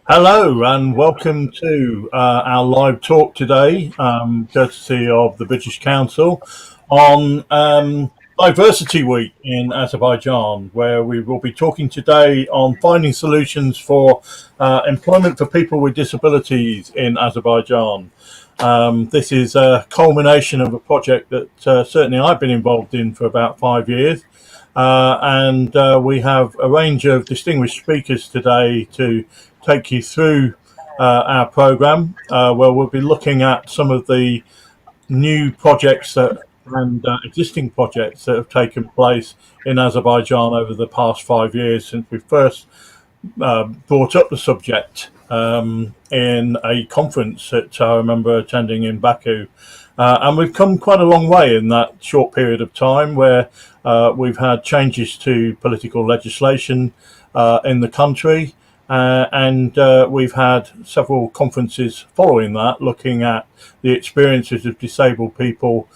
Hello and welcome to our live talk today, courtesy of the British Council, on Diversity Week in Azerbaijan, where we will be talking today on finding solutions for employment for people with disabilities in Azerbaijan. This is a culmination of a project that certainly I've been involved in for about 5 years. And we have a range of distinguished speakers today to take you through our program, where we'll be looking at some of the new projects and existing projects that have taken place in Azerbaijan over the past 5 years since we first brought up the subject in a conference that I remember attending in Baku. And we've come quite a long way in that short period of time, where we've had changes to political legislation in the country. And we've had several conferences following that, looking at the experiences of disabled people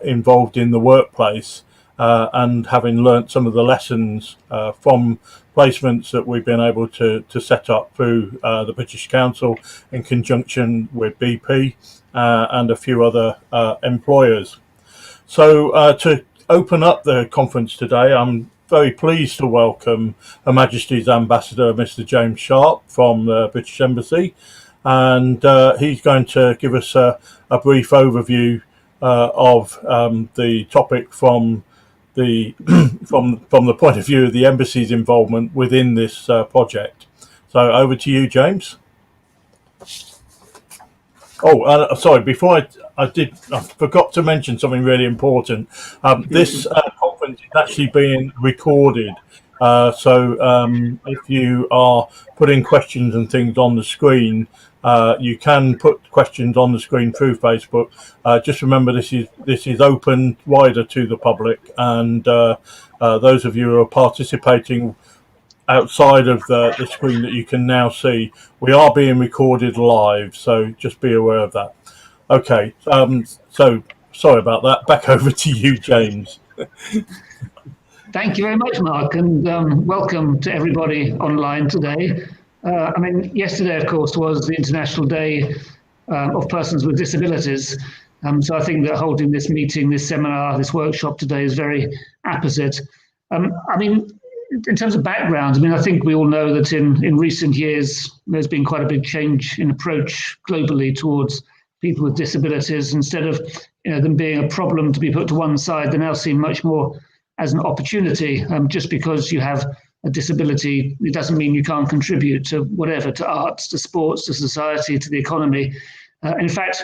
involved in the workplace, and having learnt some of the lessons from placements that we've been able to set up through the British Council in conjunction with BP and a few other employers. So to open up the conference today, I'm very pleased to welcome Her Majesty's Ambassador, Mr. James Sharp, from the British Embassy, and he's going to give us a brief overview of the topic from the from the point of view of the embassy's involvement within this project. So over to you, James. Oh, sorry. Before I forgot to mention something really important. This conference is actually being recorded. So if you are putting questions and things on the screen, you can put questions on the screen through Facebook. Just remember, this is open wider to the public, and those of you who are participating outside of the screen that you can now see, we are being recorded live, so just be aware of that. Okay, so sorry about that. Back over to you, James. Thank you very much, Mark, and welcome to everybody online today. Yesterday, of course, was the International Day of Persons with Disabilities, so I think that holding this meeting, this seminar, this workshop today is very apposite. In terms of background, I think we all know that in recent years, there's been quite a big change in approach globally towards people with disabilities. Instead of them being a problem to be put to one side, they're now seen much more as an opportunity. Just because you have a disability, it doesn't mean you can't contribute to whatever, to arts, to sports, to society, to the economy. In fact,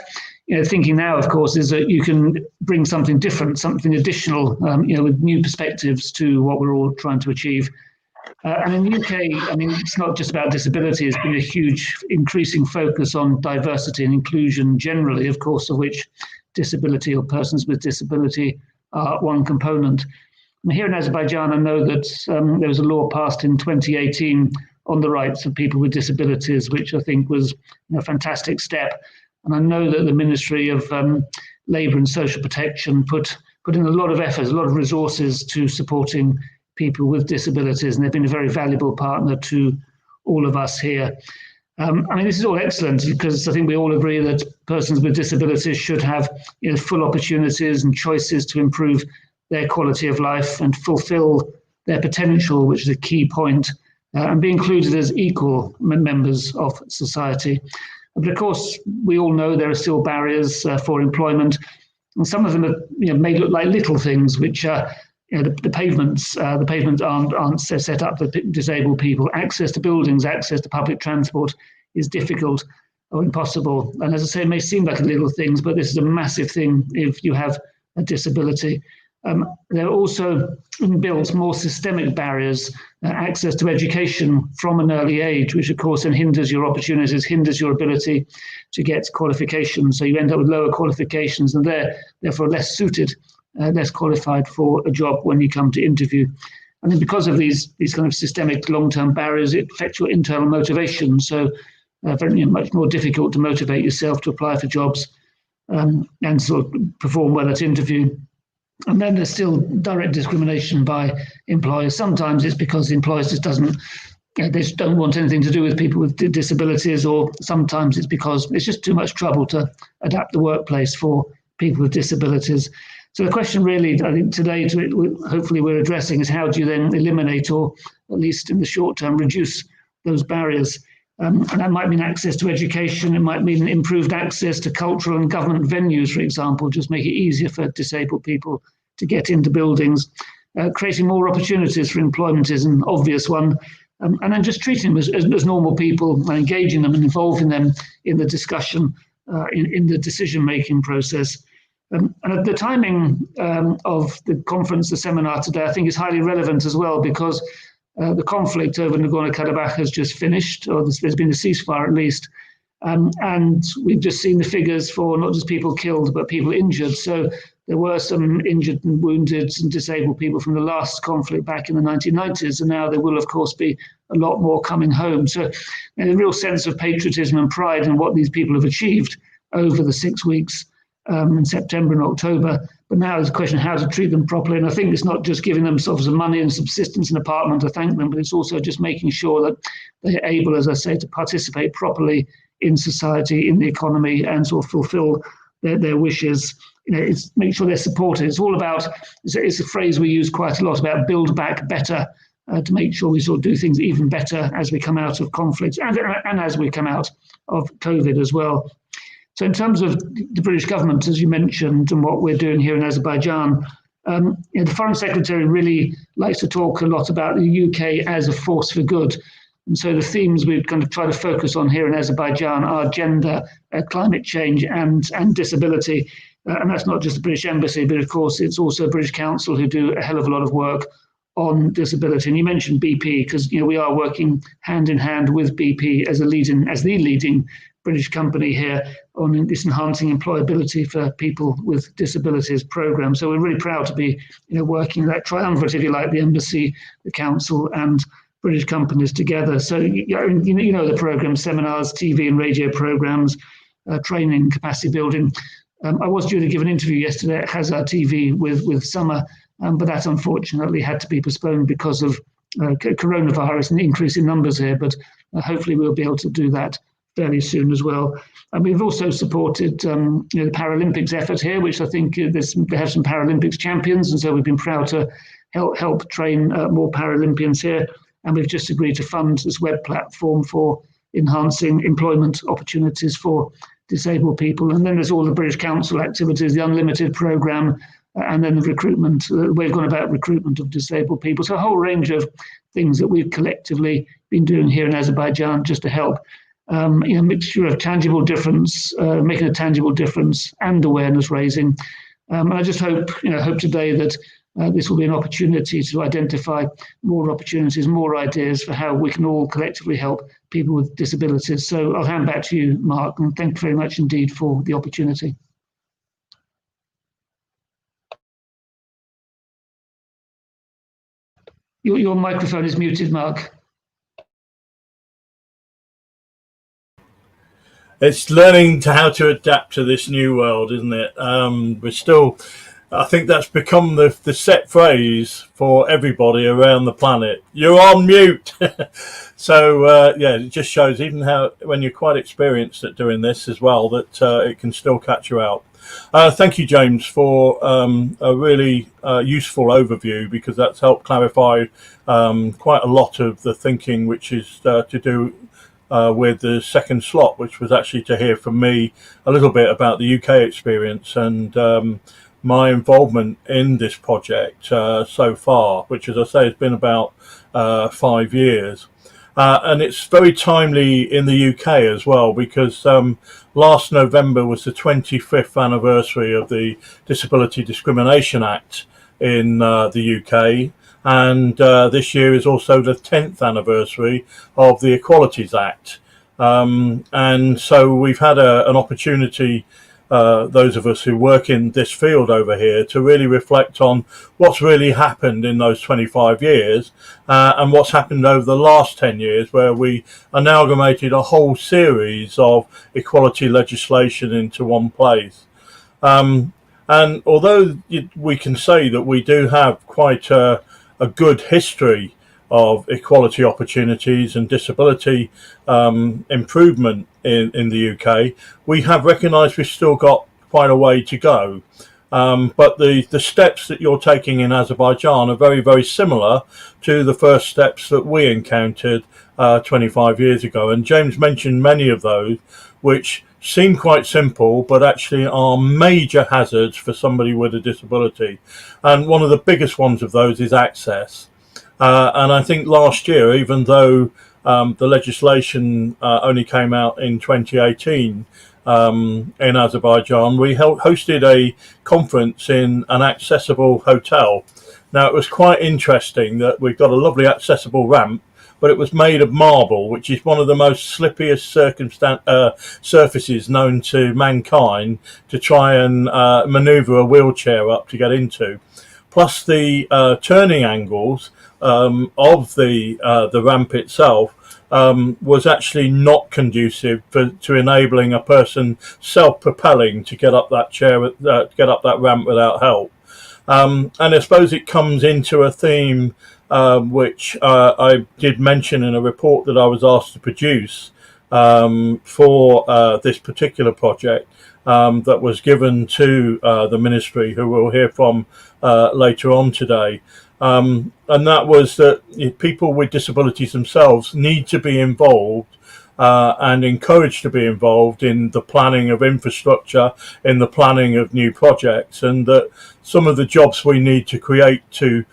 thinking now, of course, is that you can bring something different, something additional, with new perspectives to what we're all trying to achieve. And in the UK, it's not just about disability. It's been a huge increasing focus on diversity and inclusion generally, of course, of which disability or persons with disability are one component. And here in Azerbaijan, I know that there was a law passed in 2018 on the rights of people with disabilities, which I think was a fantastic step. And I know that the Ministry of Labour and Social Protection put in a lot of effort, a lot of resources to supporting people with disabilities, and they've been a very valuable partner to all of us here. This is all excellent because I think we all agree that persons with disabilities should have full opportunities and choices to improve their quality of life and fulfil their potential, which is a key point, and be included as equal members of society. But of course, we all know there are still barriers for employment, and some of them are, may look like little things, which are the pavements. The pavements aren't set up for disabled people. Access to buildings, access to public transport is difficult or impossible. And as I say, it may seem like little things, but this is a massive thing if you have a disability. There are also inbuilt more systemic barriers, access to education from an early age, which of course then hinders your opportunities, hinders your ability to get qualifications. So you end up with lower qualifications and therefore less suited, less qualified for a job when you come to interview. And then because of these kind of systemic long-term barriers, it affects your internal motivation. So very much more difficult to motivate yourself to apply for jobs and sort of perform well at interview. And then there's still direct discrimination by employers. Sometimes it's because the employer just doesn't they just don't want anything to do with people with disabilities, or sometimes it's because it's just too much trouble to adapt the workplace for people with disabilities. So the question really, I think today, hopefully we're addressing, is how do you then eliminate, or at least in the short term, reduce those barriers? And that might mean access to education. It might mean improved access to cultural and government venues, for example, just make it easier for disabled people to get into buildings. Creating more opportunities for employment is an obvious one. And then just treating them as normal people, and engaging them and involving them in the discussion, in the decision-making process. And the timing of the conference, the seminar today, I think is highly relevant as well, because the conflict over Nagorno-Karabakh has just finished, or there's been a ceasefire at least. And we've just seen the figures for not just people killed, but people injured. So there were some injured and wounded and disabled people from the last conflict back in the 1990s, and now there will, of course, be a lot more coming home. So there's a real sense of patriotism and pride in what these people have achieved over the 6 weeks in September and October. But now is a question of how to treat them properly. And I think it's not just giving them sort of some money and subsistence and apartment to thank them, but it's also just making sure that they're able, as I say, to participate properly in society, in the economy, and sort of fulfill their wishes. It's make sure they're supported. It's all about, it's a phrase we use quite a lot, about build back better, to make sure we sort of do things even better as we come out of conflict, and as we come out of COVID as well. So in terms of the British government, as you mentioned, and what we're doing here in Azerbaijan, the Foreign Secretary really likes to talk a lot about the UK as a force for good. And so the themes we kind of try to focus on here in Azerbaijan are gender, climate change, and disability. And that's not just the British Embassy, but of course it's also the British Council, who do a hell of a lot of work on disability. And you mentioned BP, because we are working hand in hand with BP as the leading British company here on this enhancing employability for people with disabilities program. So we're really proud to be working that triumvirate, if you like, the embassy, the council, and British companies together. So the program, seminars, TV and radio programs, training, capacity building. I was due to give an interview yesterday at Hazard TV with Summer, but that unfortunately had to be postponed because of coronavirus and the increase in numbers here. But hopefully we'll be able to do that fairly soon as well. And we've also supported the Paralympics effort here, which I think they have some Paralympics champions, and so we've been proud to help train more Paralympians here. And we've just agreed to fund this web platform for enhancing employment opportunities for disabled people. And then there's all the British Council activities, the Unlimited programme, and then the recruitment, we've gone about recruitment of disabled people. So a whole range of things that we've collectively been doing here in Azerbaijan just to help. Mixture of tangible difference, making a tangible difference, and awareness raising. And I just hope today that this will be an opportunity to identify more opportunities, more ideas for how we can all collectively help people with disabilities. So I'll hand back to you, Mark, and thank you very much indeed for the opportunity. Your microphone is muted, Mark. It's learning how to adapt to this new world, isn't it? I think that's become the set phrase for everybody around the planet. You're on mute. So it just shows even how, when you're quite experienced at doing this as well, that it can still catch you out. Thank you, James, for a really useful overview, because that's helped clarify quite a lot of the thinking, which is to do with the second slot, which was actually to hear from me a little bit about the UK experience and my involvement in this project so far, which, as I say, has been about 5 years. And it's very timely in the UK as well, because last November was the 25th anniversary of the Disability Discrimination Act in the UK. And this year is also the 10th anniversary of the Equalities Act. And so we've had an opportunity, those of us who work in this field over here, to really reflect on what's really happened in those 25 years and what's happened over the last 10 years, where we amalgamated a whole series of equality legislation into one place. And although we can say that we do have quite a good history of equality opportunities and disability improvement in the UK, we have recognised we've still got quite a way to go. But the steps that you're taking in Azerbaijan are very, very similar to the first steps that we encountered 25 years ago. And James mentioned many of those, which seem quite simple, but actually are major hazards for somebody with a disability. And one of the biggest ones of those is access. And I think last year, even though the legislation only came out in 2018 in Azerbaijan, we hosted a conference in an accessible hotel. Now, it was quite interesting that we've got a lovely accessible ramp, but it was made of marble, which is one of the most slippiest surfaces known to mankind to try and maneuver a wheelchair up to get into. Plus the turning angles of the ramp itself was actually not conducive to enabling a person self-propelling to get up that get up that ramp without help. And I suppose it comes into a theme which I did mention in a report that I was asked to produce for this particular project that was given to the ministry, who we'll hear from later on today. And that was that people with disabilities themselves need to be involved and encouraged to be involved in the planning of infrastructure, in the planning of new projects, and that some of the jobs we need to create to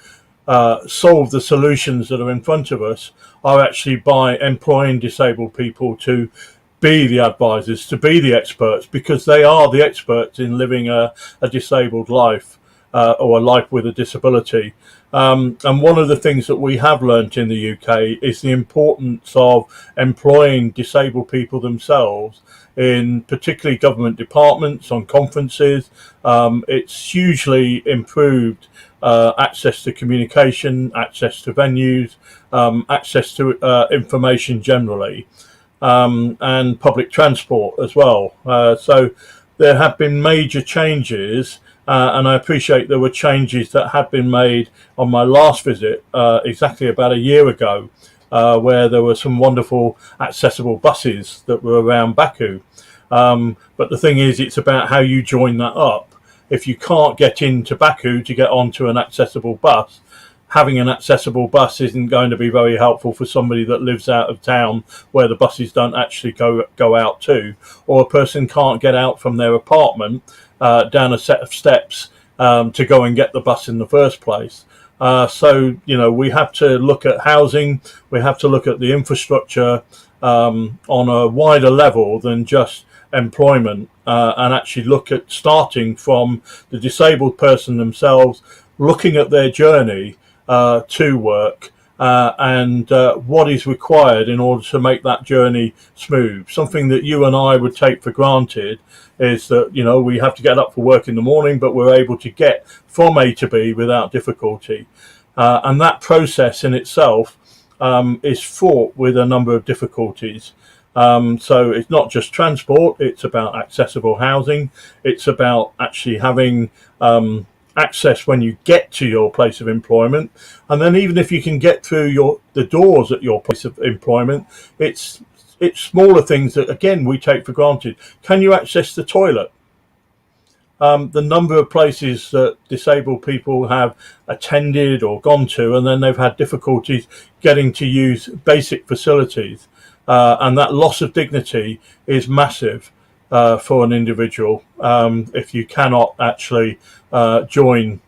solve the solutions that are in front of us are actually by employing disabled people to be the advisors, to be the experts, because they are the experts in living a disabled life or a life with a disability. And one of the things that we have learnt in the UK is the importance of employing disabled people themselves in particularly government departments, on conferences. It's hugely improved access to communication, access to venues, access to information generally, and public transport as well. So there have been major changes, and I appreciate there were changes that had been made on my last visit exactly about a year ago, where there were some wonderful accessible buses that were around Baku. But the thing is, it's about how you join that up. If you can't get into Baku to get onto an accessible bus, having an accessible bus isn't going to be very helpful for somebody that lives out of town where the buses don't actually go out to, or a person can't get out from their apartment down a set of steps to go and get the bus in the first place. So, you know, we have to look at housing, we have to look at the infrastructure on a wider level than just employment, and actually look at starting from the disabled person themselves, looking at their journey to work, and what is required in order to make that journey smooth. Something that you and I would take for granted is that, you know, we have to get up for work in the morning, but we're able to get from A to B without difficulty. And that process in itself is fraught with a number of difficulties. So it's not just transport, it's about accessible housing, it's about actually having access when you get to your place of employment, and then even if you can get through the doors at your place of employment, it's smaller things that again we take for granted. Can you access the toilet? The number of places that disabled people have attended or gone to, and then they've had difficulties getting to use basic facilities, and that loss of dignity is massive for an individual if you cannot actually join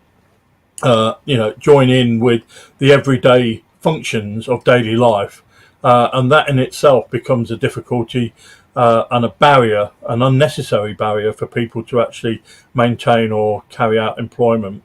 in with the everyday functions of daily life, and that in itself becomes a difficulty and a barrier, an unnecessary barrier for people to actually maintain or carry out employment.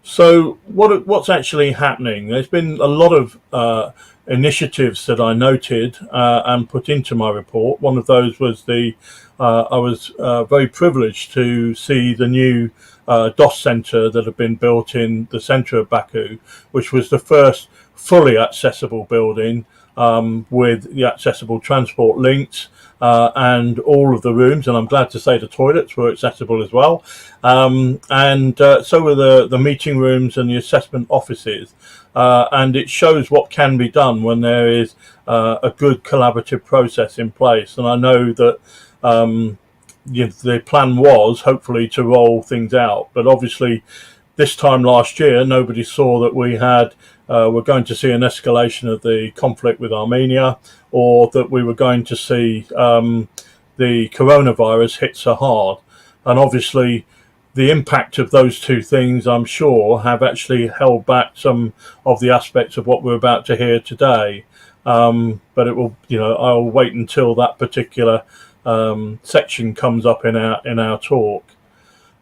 So what's actually happening? There's been a lot of initiatives that I noted and put into my report. One of those was I was very privileged to see the new DOS centre that had been built in the centre of Baku, which was the first fully accessible building with the accessible transport links and all of the rooms, and I'm glad to say the toilets were accessible as well, and so were the meeting rooms and the assessment offices, and it shows what can be done when there is a good collaborative process in place. And I know that the plan was hopefully to roll things out, but obviously this time last year nobody saw that we're going to see an escalation of the conflict with Armenia, or that we were going to see the coronavirus hit so hard. And obviously the impact of those two things, I'm sure, have actually held back some of the aspects of what we're about to hear today. But it will, I'll wait until that particular section comes up in our talk.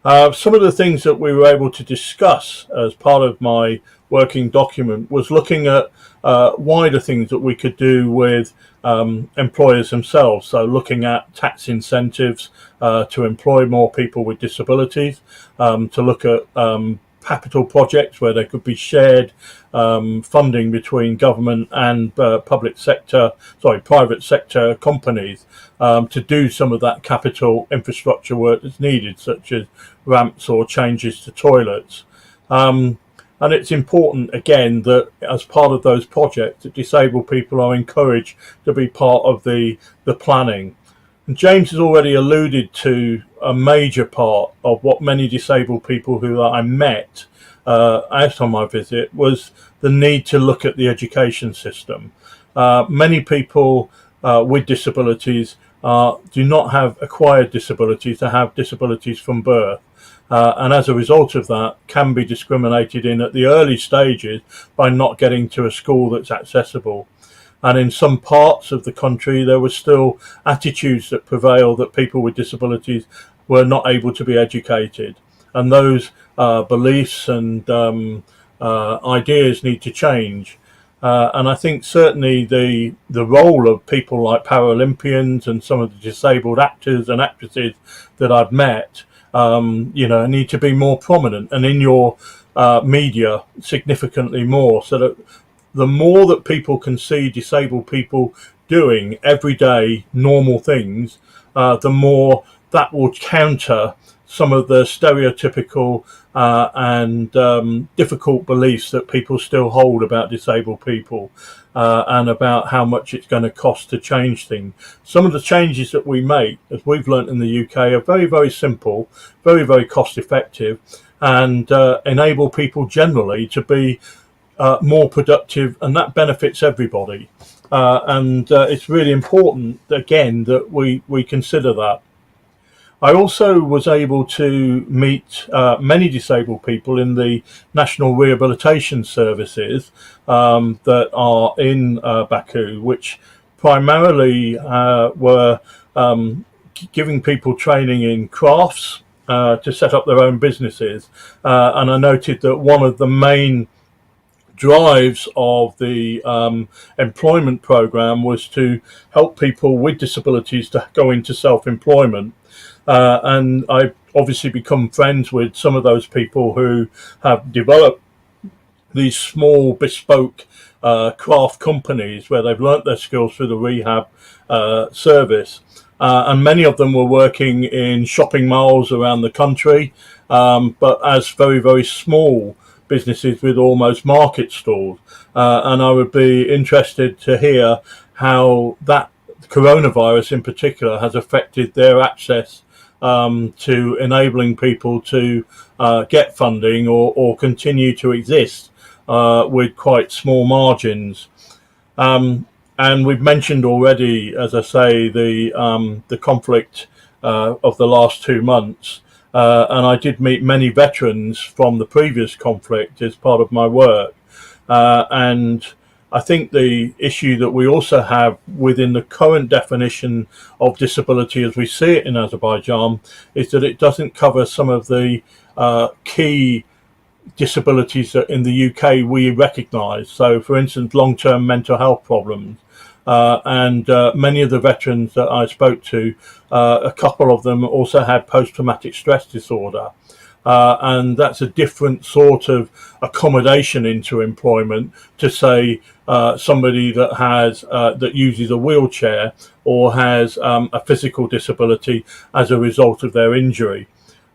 Some of the things that we were able to discuss as part of my working document was looking at wider things that we could do with employers themselves. So looking at tax incentives to employ more people with disabilities, to look at capital projects where there could be shared funding between government and private sector companies to do some of that capital infrastructure work that's needed, such as ramps or changes to toilets. And it's important, again, that as part of those projects, that disabled people are encouraged to be part of the planning. And James has already alluded to a major part of what many disabled people who I met out on my visit was the need to look at the education system. Many people with disabilities do not have acquired disabilities, they have disabilities from birth. And as a result of that, can be discriminated in at the early stages by not getting to a school that's accessible. And in some parts of the country, there were still attitudes that prevail that people with disabilities were not able to be educated. And those beliefs and ideas need to change. And I think certainly the role of people like Paralympians and some of the disabled actors and actresses that I've met, need to be more prominent and in your media significantly more, so that the more that people can see disabled people doing everyday normal things, the more that will counter some of the stereotypical and difficult beliefs that people still hold about disabled people and about how much it's going to cost to change things. Some of the changes that we make, as we've learnt in the UK, are very, very simple, very, very cost effective, and enable people generally to be more productive, and that benefits everybody. And it's really important, again, that we consider that. I also was able to meet many disabled people in the national rehabilitation services that are in Baku, which primarily were giving people training in crafts to set up their own businesses. And I noted that one of the main drives of the employment program was to help people with disabilities to go into self-employment. And I've obviously become friends with some of those people who have developed these small bespoke craft companies where they've learnt their skills through the rehab service. And many of them were working in shopping malls around the country, but as very, very small businesses with almost market stalls. And I would be interested to hear how that coronavirus in particular has affected their access to enabling people to get funding or continue to exist with quite small margins. And we've mentioned already, as I say, the conflict of the last 2 months. And I did meet many veterans from the previous conflict as part of my work. And I think the issue that we also have within the current definition of disability as we see it in Azerbaijan is that it doesn't cover some of the key disabilities that in the UK we recognise. So, for instance, long-term mental health problems. And many of the veterans that I spoke to, a couple of them also had post-traumatic stress disorder. And that's a different sort of accommodation into employment to say somebody that has that uses a wheelchair or has a physical disability as a result of their injury.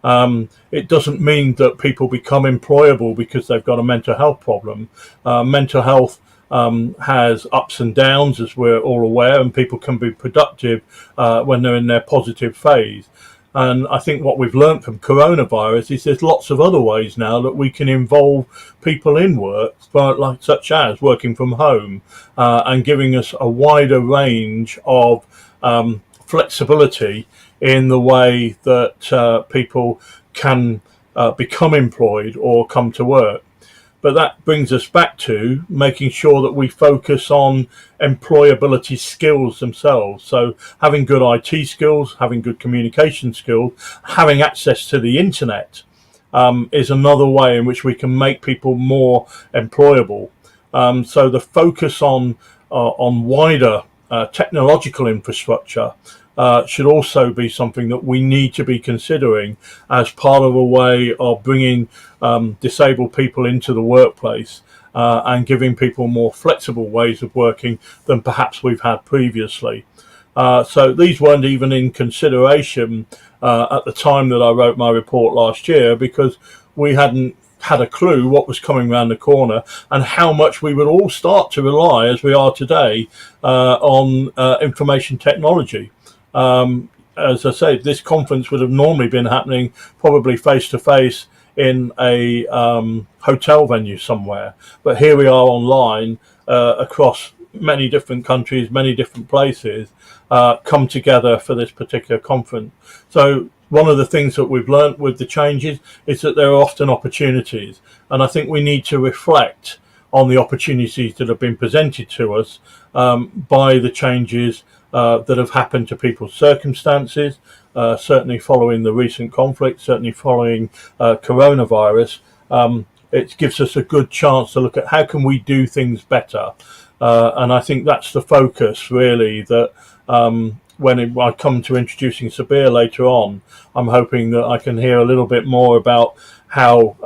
It doesn't mean that people become employable because they've got a mental health problem. Mental health has ups and downs, as we're all aware, and people can be productive when they're in their positive phase. And I think what we've learned from coronavirus is there's lots of other ways now that we can involve people in work, like such as working from home and giving us a wider range of flexibility in the way that people can become employed or come to work. But that brings us back to making sure that we focus on employability skills themselves. So having good IT skills, having good communication skills, having access to the internet is another way in which we can make people more employable. So the focus on wider technological infrastructure should also be something that we need to be considering as part of a way of bringing disabled people into the workplace and giving people more flexible ways of working than perhaps we've had previously. So these weren't even in consideration at the time that I wrote my report last year, because we hadn't had a clue what was coming around the corner and how much we would all start to rely, as we are today, on information technology. As I say, this conference would have normally been happening probably face to face in a hotel venue somewhere, but here we are online across many different countries, many different places, come together for this particular conference. So one of the things that we've learned with the changes is that there are often opportunities, and I think we need to reflect on the opportunities that have been presented to us by the changes that have happened to people's circumstances, certainly following the recent conflict, certainly following coronavirus. It gives us a good chance to look at how can we do things better. And I think that's the focus, really, that when I come to introducing Sabir later on, I'm hoping that I can hear a little bit more about how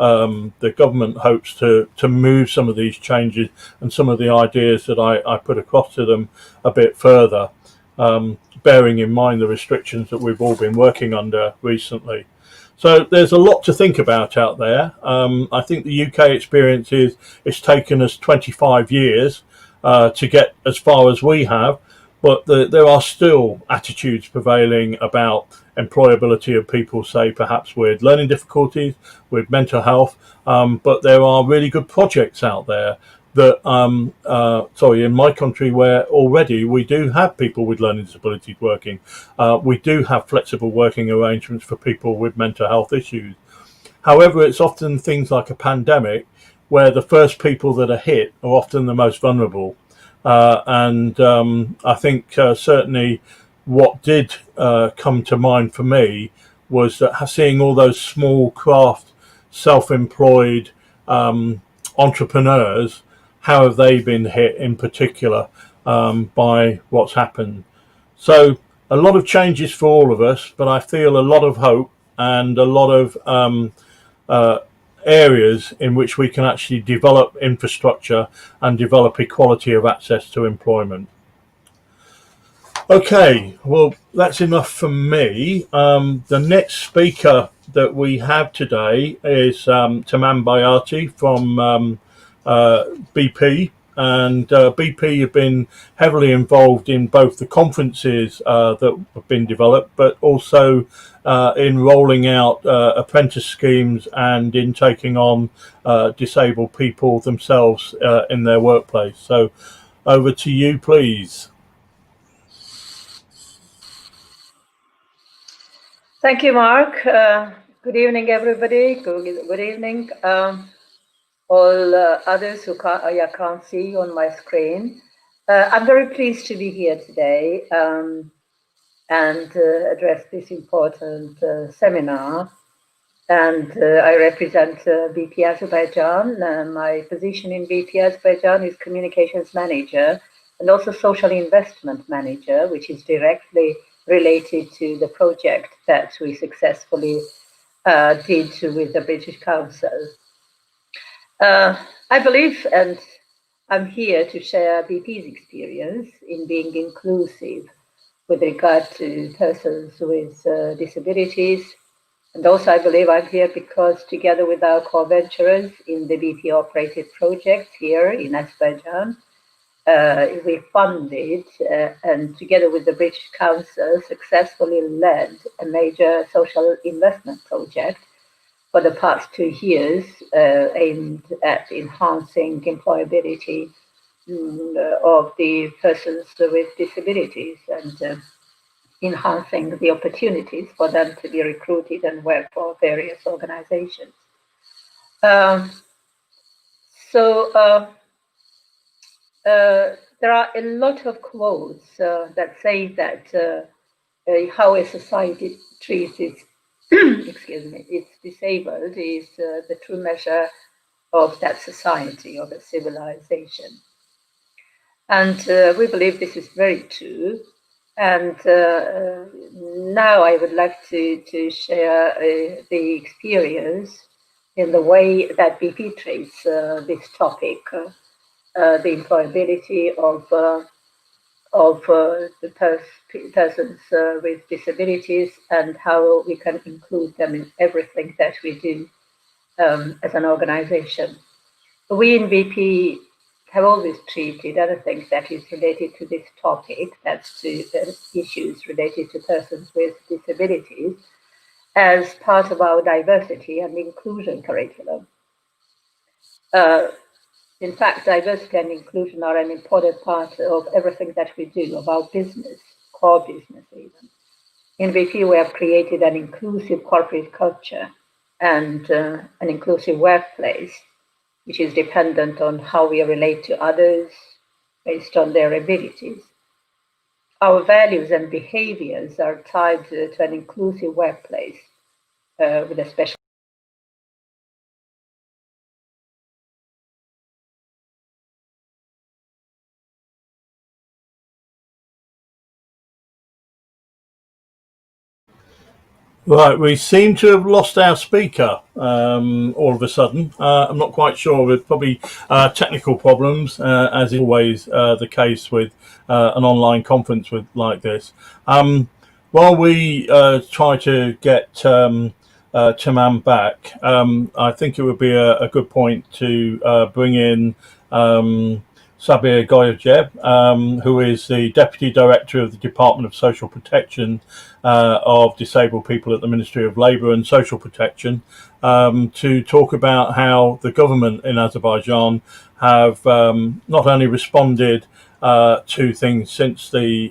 the government hopes to move some of these changes and some of the ideas that I put across to them a bit further. Bearing in mind the restrictions that we've all been working under recently. So there's a lot to think about out there. I think the UK experience is it's taken us 25 years to get as far as we have, but there are still attitudes prevailing about employability of people, say perhaps with learning difficulties, with mental health, but there are really good projects out there that in my country, where already we do have people with learning disabilities working. We do have flexible working arrangements for people with mental health issues. However, it's often things like a pandemic where the first people that are hit are often the most vulnerable. And I think certainly what did come to mind for me was that seeing all those small craft, self-employed entrepreneurs, how have they been hit in particular by what's happened? So a lot of changes for all of us, but I feel a lot of hope and a lot of areas in which we can actually develop infrastructure and develop equality of access to employment. Okay, well, that's enough from me. The next speaker that we have today is Tamam Bayati from BP, and BP have been heavily involved in both the conferences that have been developed, but also in rolling out apprentice schemes and in taking on disabled people themselves in their workplace. So over to you, please. Thank you, Mark. Good evening, everybody. Good evening. All others who can't see on my screen. I'm very pleased to be here today and address this important seminar. And I represent BP Azerbaijan. My position in BP Azerbaijan is Communications Manager and also Social Investment Manager, which is directly related to the project that we successfully did with the British Council. I believe, and I'm here to share BP's experience in being inclusive with regard to persons with disabilities. And also I believe I'm here because together with our co-venturers in the BP operated project here in Azerbaijan, we funded and together with the British Council successfully led a major social investment project for the past 2 years aimed at enhancing employability of the persons with disabilities and enhancing the opportunities for them to be recruited and work for various organizations. There are a lot of quotes that say that how a society treats its its disabled is the true measure of that society, of a civilization. And we believe this is very true. And now I would like to share the experience in the way that BP treats this topic, the employability of the persons with disabilities and how we can include them in everything that we do as an organization. We in BP have always treated anything that is related to this topic, that's to issues related to persons with disabilities, as part of our diversity and inclusion curriculum. In fact, diversity and inclusion are an important part of everything that we do, of our business, core business even. In BP, we have created an inclusive corporate culture and an inclusive workplace, which is dependent on how we relate to others based on their abilities. Our values and behaviors are tied to an inclusive workplace with a special. Right, we seem to have lost our speaker all of a sudden. I'm not quite sure, with probably technical problems, as is always the case with an online conference like this. While we try to get Tamam back, I think it would be a good point to bring in Sabir Goyevjev, who is the Deputy Director of the Department of Social Protection of Disabled People at the Ministry of Labour and Social Protection, to talk about how the government in Azerbaijan have not only responded to things since the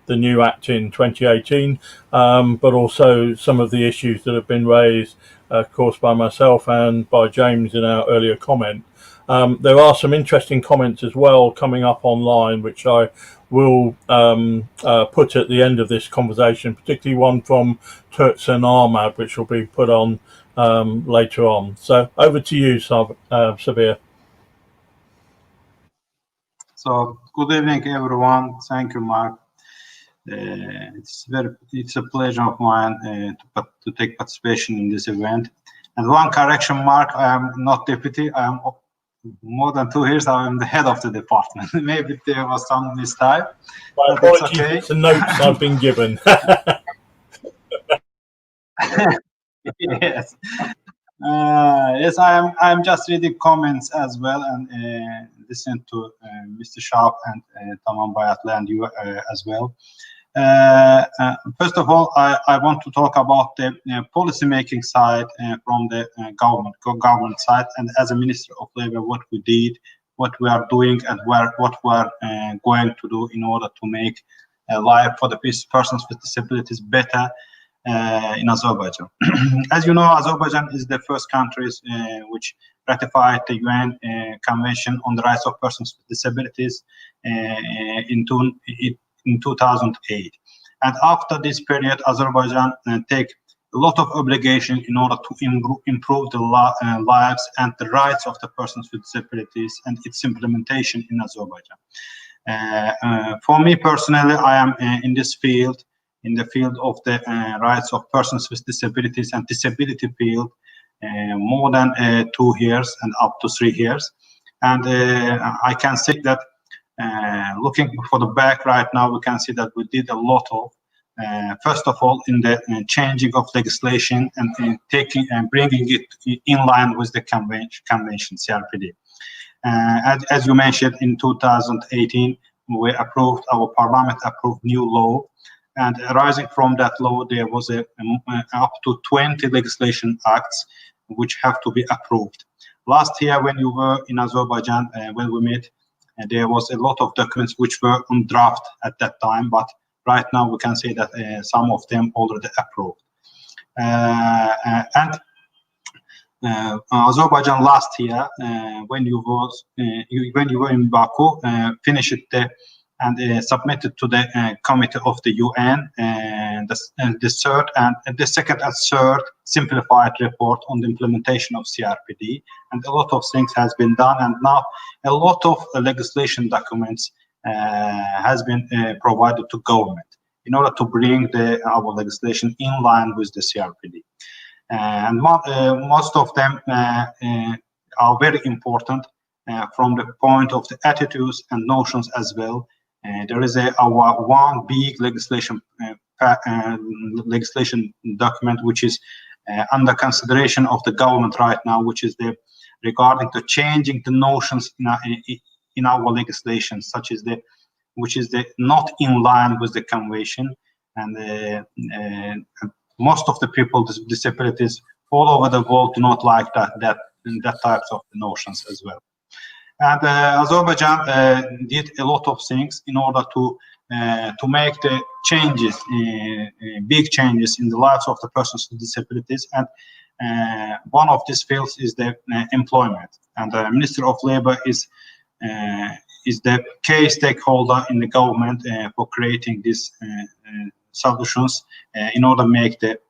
new act in 2018, but also some of the issues that have been raised, of course, by myself and by James in our earlier comment. There are some interesting comments as well coming up online, which I will put at the end of this conversation, particularly one from Turkson Ahmad, which will be put on later on. So over to you, Sabir. So good evening, everyone. Thank you, Mark. It's a pleasure of mine to take participation in this event. And one correction, Mark, I am not deputy. I am more than 2 years. I am the head of the department. Maybe there was some mistype. My apologies, it's okay. It's the notes I've been given. Yes. Yes, I'm just reading comments as well and listen to Mr. Sharp and Tamam Bayatlı and you as well. First of all, I want to talk about the policy making side from the government side, and as a Minister of Labour, what we did, what we are doing, and what we are going to do in order to make life for the persons with disabilities better in Azerbaijan. As you know, Azerbaijan is the first country which ratified the UN Convention on the Rights of Persons with Disabilities in 2008. And after this period, Azerbaijan take a lot of obligation in order to improve the lives and the rights of the persons with disabilities and its implementation in Azerbaijan. For me personally, I am in this field in the field of the rights of persons with disabilities and disability field more than 2 years and up to 3 years. And I can say that looking for the back right now, we can see that we did a lot of, first of all, in the changing of legislation and taking and bringing it in line with the convention CRPD. As you mentioned, in 2018, we approved, our parliament approved new law, and arising from that law, there was up to 20 legislation acts which have to be approved. Last year, when you were in Azerbaijan, when we met, there was a lot of documents which were on draft at that time, but right now we can say that some of them already approved. Azerbaijan last year, when you were in Baku, finished and submitted to the committee of the UN the third and the second and third simplified report on the implementation of CRPD, and a lot of things has been done, and now a lot of legislation documents has been provided to government in order to bring our legislation in line with the CRPD. And most of them are very important from the point of the attitudes and notions as well. There is our one big legislation document which is under consideration of the government right now, which is regarding to changing the notions in our legislation, which is not in line with the convention, and most of the people with disabilities all over the world do not like that types of notions as well. And Azerbaijan did a lot of things in order to make the changes, big changes in the lives of the persons with disabilities. And one of these fields is the employment. And the Minister of Labor is the key stakeholder in the government for creating these solutions in order to make the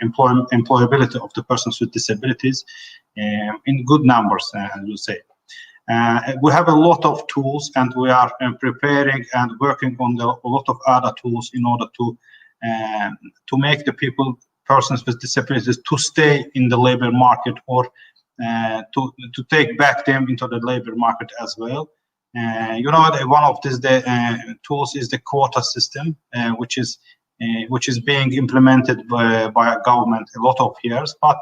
employability of the persons with disabilities in good numbers, as you say. We have a lot of tools, and we are preparing and working on a lot of other tools in order to make the persons with disabilities to stay in the labor market, or to take back them into the labor market as well. You know, one of these tools is the quota system, which is being implemented by government a lot of years, but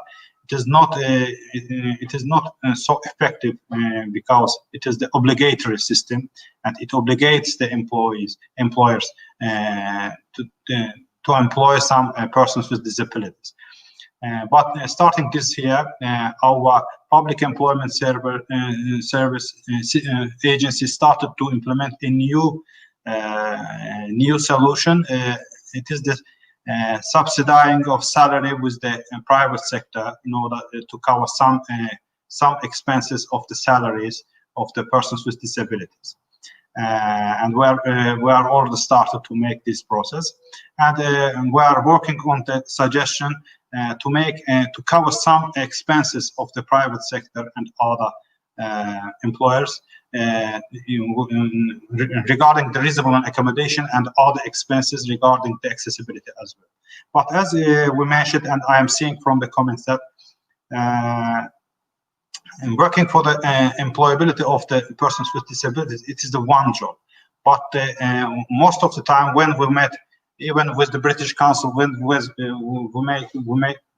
it is not so effective because it is the obligatory system, and it obligates the employers to employ some persons with disabilities. But starting this year, our public employment service agency started to implement a new solution. It is the subsidizing of salary with the private sector in order to cover some expenses of the salaries of the persons with disabilities. And we are already started to make this process, and we are working on the suggestion to cover some expenses of the private sector and other employers regarding the reasonable accommodation and other expenses regarding the accessibility as well. But as we mentioned, and I am seeing from the comments that working for the employability of the persons with disabilities, it is the one job. But most of the time when we met, even with the British Council, when we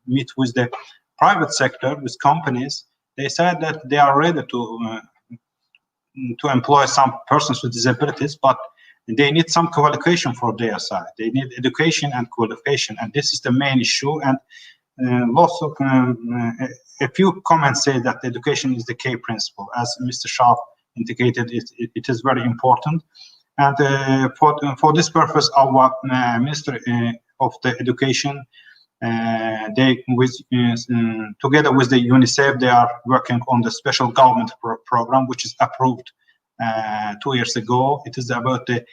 meet with the private sector, with companies, they said that they are ready to employ some persons with disabilities, but they need some qualification for their side. They need education and qualification, and this is the main issue. And lots of a few comments say that education is the key principle. As Mr. Shah indicated, it is very important. And for this purpose, our Minister of the Education, together with the UNICEF, they are working on the special government program, which is approved 2 years ago. It is about the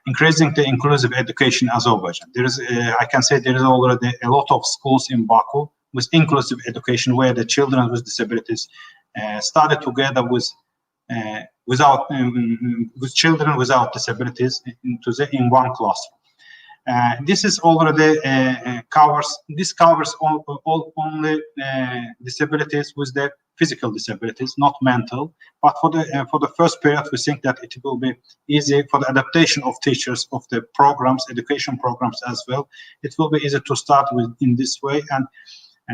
increasing the inclusive education in Azerbaijan. There is, I can say, there is already a lot of schools in Baku with inclusive education, where the children with disabilities study together with children without disabilities in one classroom. This is already covers only disabilities with the physical disabilities, not mental. But for the first period, we think that it will be easy for the adaptation of teachers of the programs, education programs as well. It will be easy to start with in this way, and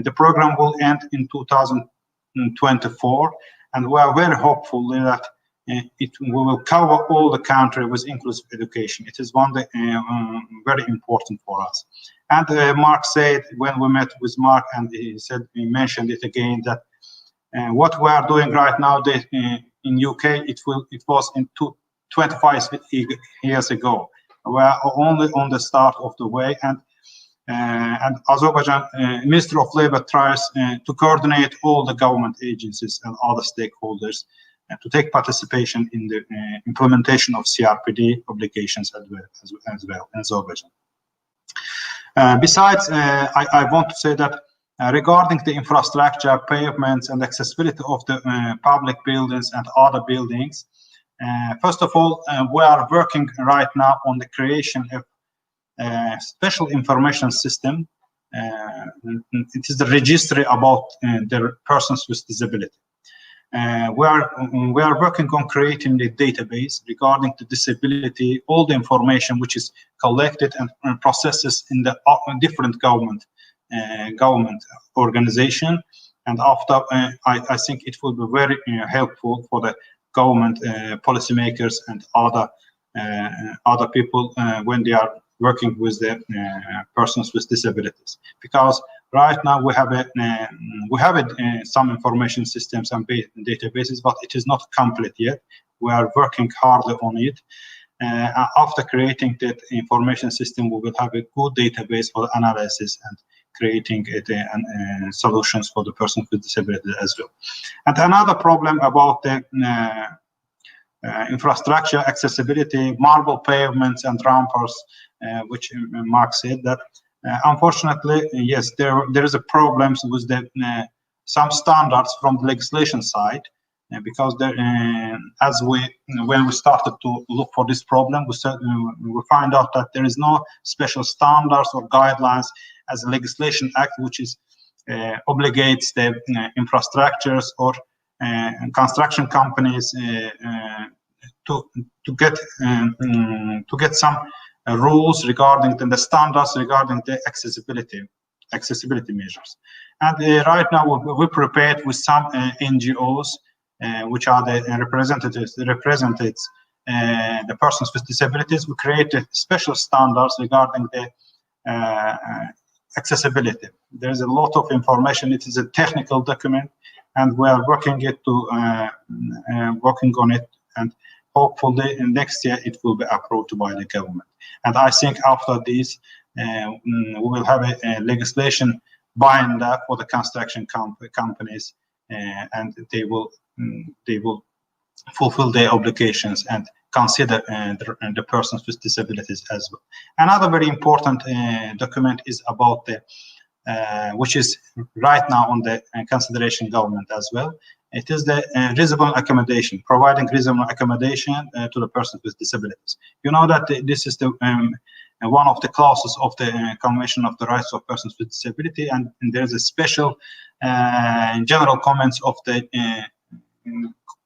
the program will end in 2024, and we are very hopeful that we will cover all the country with inclusive education. It is one very important for us. And Mark said, when we met with Mark, and he mentioned it again, that what we are doing right now in UK, it was in 25 years ago. We are only on the start of the way, and Azerbaijan Ministry of Labor tries to coordinate all the government agencies and other stakeholders to take participation in the implementation of CRPD obligations as well in Azerbaijan. Besides, I want to say that regarding the infrastructure, pavements, and accessibility of the public buildings and other buildings, first of all, we are working right now on the creation of a special information system. It is the registry about the persons with disability. We are working on creating a database regarding the disability, all the information which is collected and processes in the different government organization. And after, I think it will be very helpful for the government policymakers and other people when they are working with the persons with disabilities, because right now we have some information systems and databases, but it is not complete yet. We are working hard on it. After creating that information system, we will have a good database for analysis and creating solutions for the persons with disabilities as well. And another problem about the infrastructure, accessibility, marble pavements and ramps, which Mark said that unfortunately, yes, there is a problem with the some standards from the legislation side, because when we started to look for this problem, we find out that there is no special standards or guidelines as a legislation act which is obligates the infrastructures or construction companies to get some rules regarding the standards regarding the accessibility measures. And right now we prepared with some NGOs, which are the representatives the persons with disabilities. We created special standards regarding the accessibility. There's a lot of information. It is a technical document, and we are working on it, and hopefully next year it will be approved by the government. And I think after this, we will have a legislation binder for the construction companies, and they will fulfill their obligations and consider the persons with disabilities as well. Another very important document is about the which is right now on the consideration government as well. It is the reasonable accommodation, providing reasonable accommodation to the persons with disabilities. You know that this is the one of the clauses of the Convention of the Rights of Persons with Disability, and there is a special general comments of the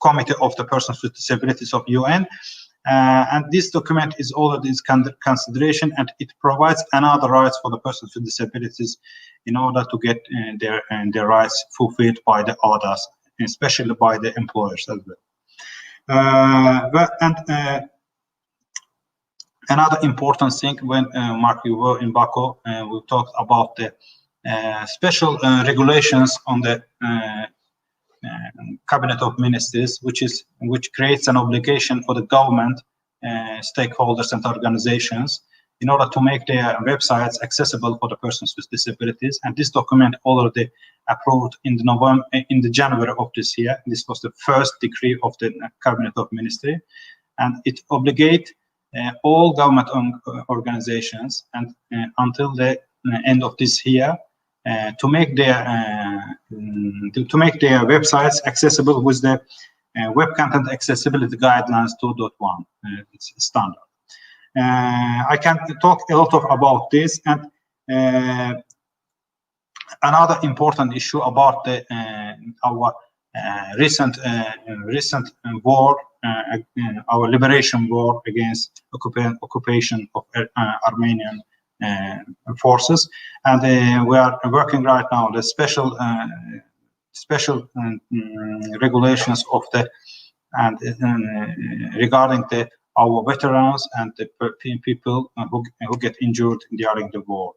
Committee of the Persons with Disabilities of UN, and this document is already in consideration, and it provides another rights for the persons with disabilities in order to get their rights fulfilled by the others, especially by the employers as well. Another important thing, when Mark, you were in Baku, we talked about the special regulations on the Cabinet of Ministers, which creates an obligation for the government, stakeholders and organizations in order to make their websites accessible for the persons with disabilities. And this document already approved in the January of this year. This was the first decree of the Cabinet of Ministry, and it obligates all government organizations and until the end of this year to make their websites accessible with the Web Content Accessibility Guidelines 2.1. It's standard. I can talk a lot about this. And another important issue about our recent war, our liberation war against occupation of Armenian forces, and we are working right now the special regulations of the regarding our veterans and the people who get injured during the war,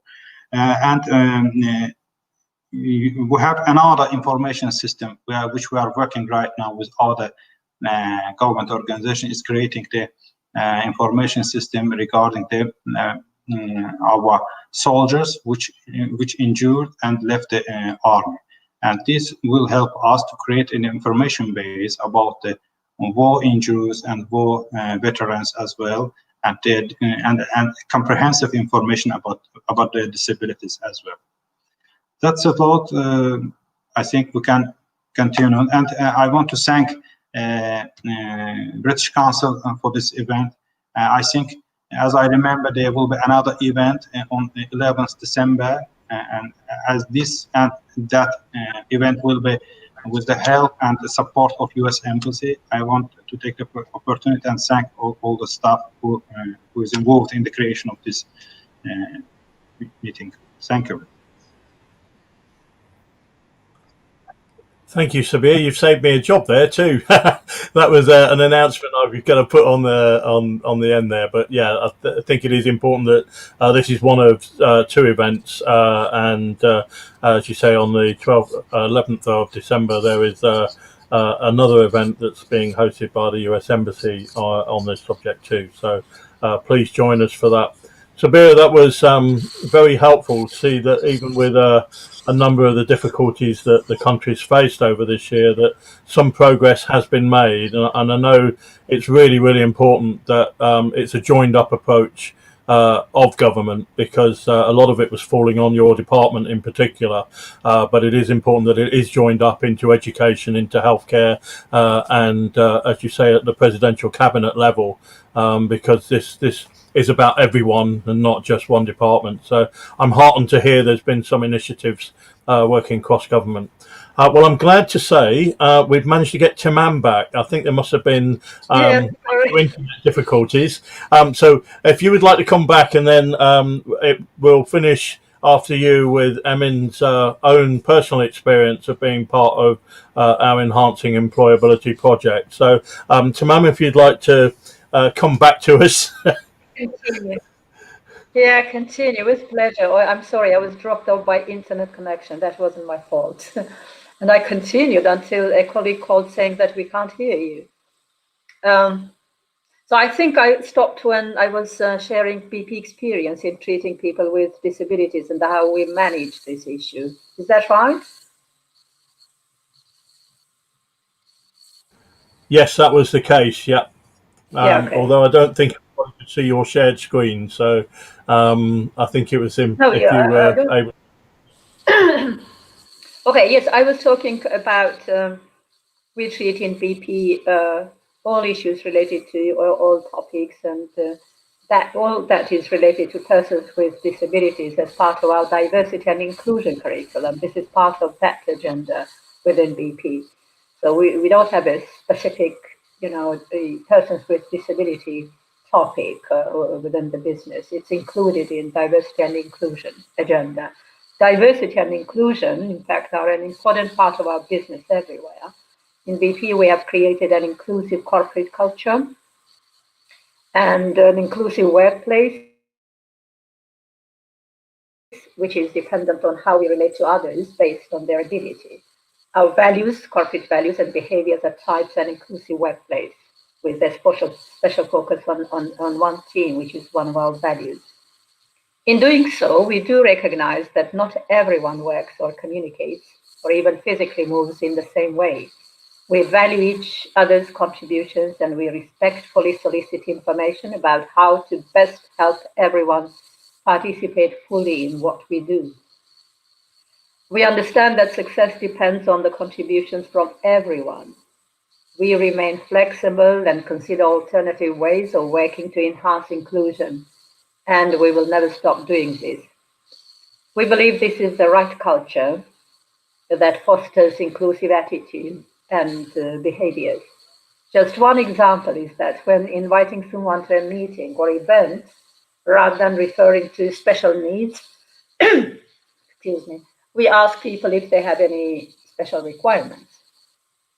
we have another information system which we are working right now with other government organization is creating the information system regarding the our soldiers which injured and left the army, and this will help us to create an information base about the war injuries and war veterans as well, and comprehensive information about the disabilities as well. That's a lot. I think we can continue, and I want to thank British Council for this event. I think, as I remember, there will be another event on the 11th December, and as this and that event will be with the help and the support of U.S. Embassy. I want to take the opportunity and thank all the staff who is involved in the creation of this meeting. Thank you. Thank you, Sabir. You've saved me a job there too. That was an announcement I was going to put on the end there. But yeah, I think it is important that this is one of two events, and as you say, on the 11th of December, there is another event that's being hosted by the US Embassy on this subject too. So please join us for that. Sabir, that was very helpful to see that even with a number of the difficulties that the country's faced over this year, that some progress has been made. And I know it's really, really important that it's a joined up approach of government, because a lot of it was falling on your department in particular. But it is important that it is joined up into education, into healthcare, and as you say, at the presidential cabinet level, because this is about everyone and not just one department. So I'm heartened to hear there's been some initiatives working cross government. Well, I'm glad to say we've managed to get Timam back. I think there must have been internet difficulties. So if you would like to come back, and then we'll finish after you with Emin's own personal experience of being part of our Enhancing Employability project. So Timam, if you'd like to come back to us. Continue. Yeah, continue with pleasure. Oh, I'm sorry, I was dropped off by internet connection. That wasn't my fault. And I continued until a colleague called saying that we can't hear you. So I think I stopped when I was sharing BP experience in treating people with disabilities and how we manage this issue. Is that right? Yes, that was the case. Yeah. Okay. Although I don't think I could see your shared screen, so I think it was if you were able. Okay. Yes, I was talking about we treat in BP all issues related to all topics, and that all that is related to persons with disabilities as part of our diversity and inclusion curriculum. This is part of that agenda within BP. So we don't have a specific, the persons with disability topic within the business. It's included in diversity and inclusion agenda. Diversity and inclusion, in fact, are an important part of our business everywhere. In BP, we have created an inclusive corporate culture and an inclusive workplace, which is dependent on how we relate to others based on their ability. Our values, corporate values and behaviors are types an inclusive workplace with a special focus on one team, which is one of our values. In doing so, we do recognize that not everyone works or communicates or even physically moves in the same way. We value each other's contributions, and we respectfully solicit information about how to best help everyone participate fully in what we do. We understand that success depends on the contributions from everyone. We remain flexible and consider alternative ways of working to enhance inclusion, and we will never stop doing this. We believe this is the right culture that fosters inclusive attitudes and behaviors. Just one example is that when inviting someone to a meeting or event, rather than referring to special needs, excuse me, we ask people if they have any special requirements.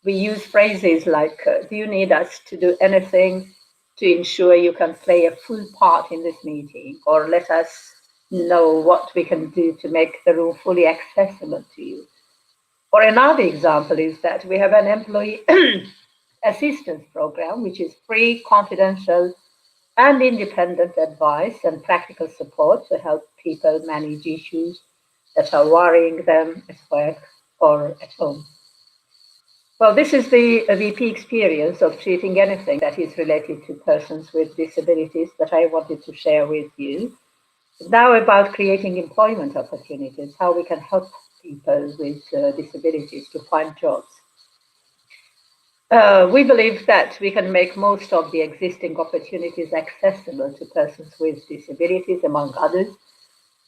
We use phrases like, do you need us to do anything to ensure you can play a full part in this meeting? Or let us know what we can do to make the room fully accessible to you. Or another example is that we have an employee assistance program, which is free, confidential, and independent advice and practical support to help people manage issues that are worrying them at work or at home. Well, this is the VP experience of treating anything that is related to persons with disabilities that I wanted to share with you. It's now about creating employment opportunities, how we can help people with disabilities to find jobs. We believe that we can make most of the existing opportunities accessible to persons with disabilities, among others.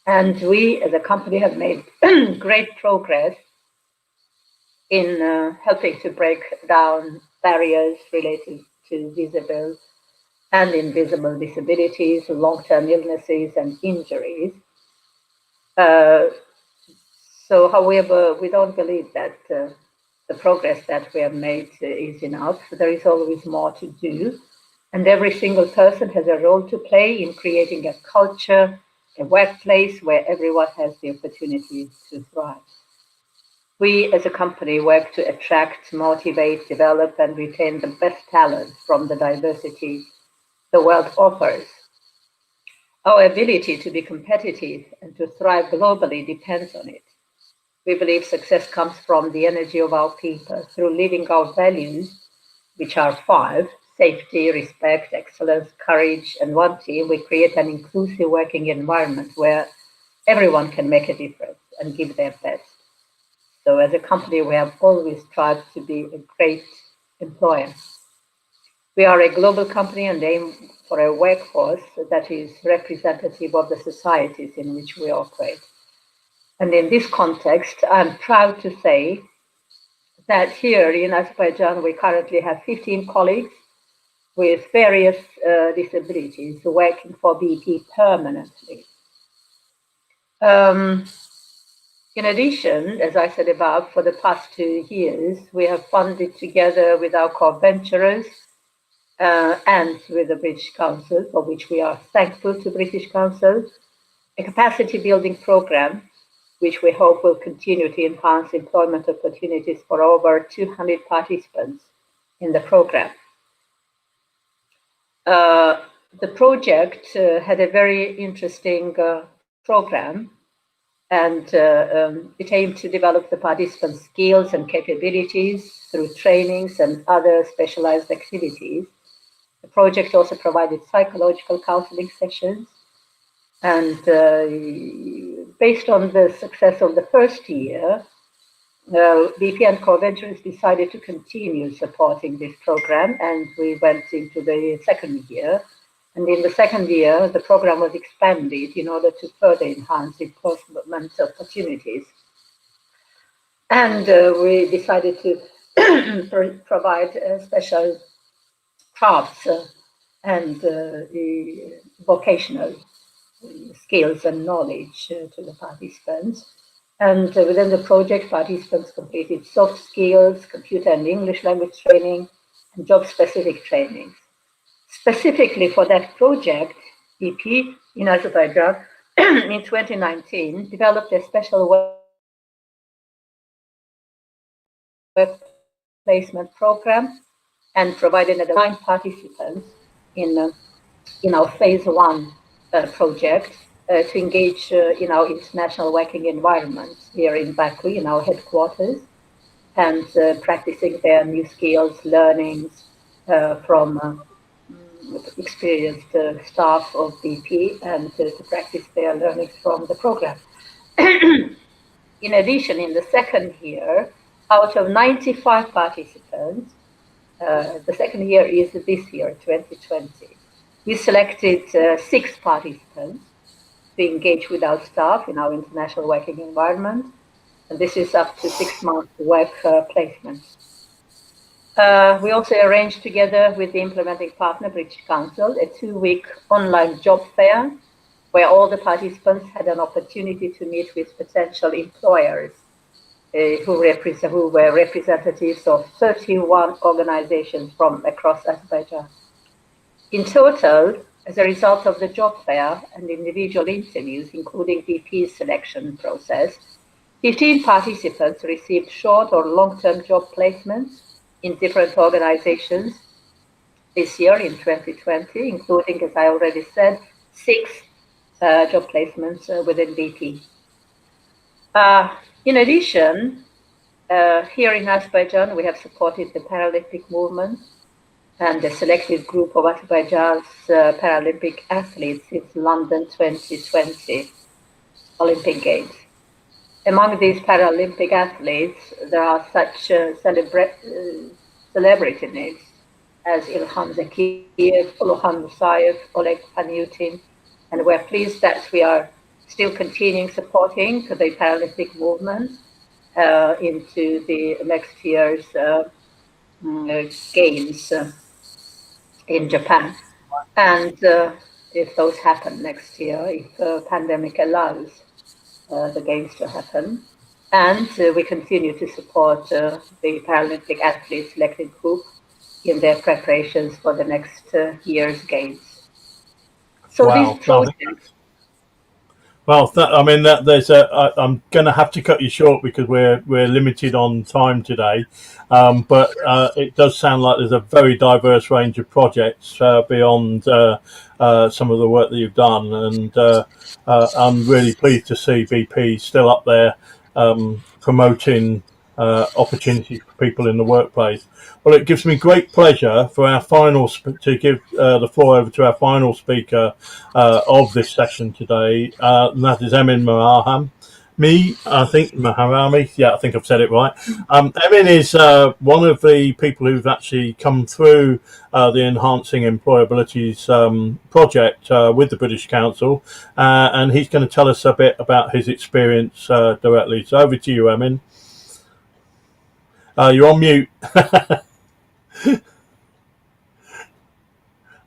And we, as a company, have made great progress in helping to break down barriers related to visible and invisible disabilities, long-term illnesses, and injuries. So, however, we don't believe that the progress that we have made is enough. There is always more to do. And every single person has a role to play in creating a culture, a workplace where everyone has the opportunity to thrive. We as a company work to attract, motivate, develop, and retain the best talent from the diversity the world offers. Our ability to be competitive and to thrive globally depends on it. We believe success comes from the energy of our people through living our values, which are 5: safety, respect, excellence, courage, and one team. We create an inclusive working environment where everyone can make a difference and give their best. So as a company, we have always tried to be a great employer. We are a global company and aim for a workforce that is representative of the societies in which we operate. And in this context, I'm proud to say that here in Azerbaijan, we currently have 15 colleagues with various disabilities working for BP permanently. In addition, as I said above, for the past 2 years, we have funded together with our co-venturers and with the British Council, for which we are thankful to British Council, a capacity building program, which we hope will continue to enhance employment opportunities for over 200 participants in the program. The project had a very interesting program, and it aimed to develop the participants' skills and capabilities through trainings and other specialized activities. The project also provided psychological counseling sessions, and based on the success of the first year, BP and co-ventures decided to continue supporting this program, and we went into the second year. And in the second year, the program was expanded in order to further enhance employment opportunities. And we decided to provide special crafts and vocational skills and knowledge to the participants. And within the project, participants completed soft skills, computer and English language training, and job-specific trainings. Specifically for that project, BP in Azerbaijan in 2019 developed a special work placement program and provided 9 participants in our phase 1 project to engage in our international working environment here in Baku, in our headquarters, and practicing their new skills, learnings from experienced staff of BP, and to practice their learnings from the program. In addition, in the second year, out of 95 participants, The second year is this year, 2020. We selected 6 participants to engage with our staff in our international working environment, and this is up to 6 months work placement. We also arranged together with the implementing partner, British Council, a 2-week online job fair where all the participants had an opportunity to meet with potential employers who were representatives of 31 organizations from across Azerbaijan. In total, as a result of the job fair and individual interviews, including VP's selection process, 15 participants received short or long-term job placements in different organizations this year in 2020, including, as I already said, 6 job placements within VP. In addition, here in Azerbaijan, we have supported the Paralympic movement and a selected group of Azerbaijan's Paralympic athletes since London 2020 Olympic Games. Among these Paralympic athletes, there are such celebrity names as Ilham Zakiev, Olohan Musayev, Oleg Panyutin, and we're pleased that we are still continuing supporting the Paralympic movement into the next year's games in Japan. And if those happen next year, if the pandemic allows the games to happen. And we continue to support the Paralympic athletes selected group in their preparations for the next year's games. So wow. these projects. Well, I'm going to have to cut you short because we're limited on time today. But it does sound like there's a very diverse range of projects beyond some of the work that you've done, and I'm really pleased to see BP still up there promoting opportunities for people in the workplace. Well, it gives me great pleasure for our final to give the floor over to our final speaker of this session today, and that is Emin Maharami. Maharami. Yeah, I think I've said it right. Emin is one of the people who've actually come through the Enhancing Employability's project with the British Council, and he's going to tell us a bit about his experience directly. So over to you, Emin. You're on mute.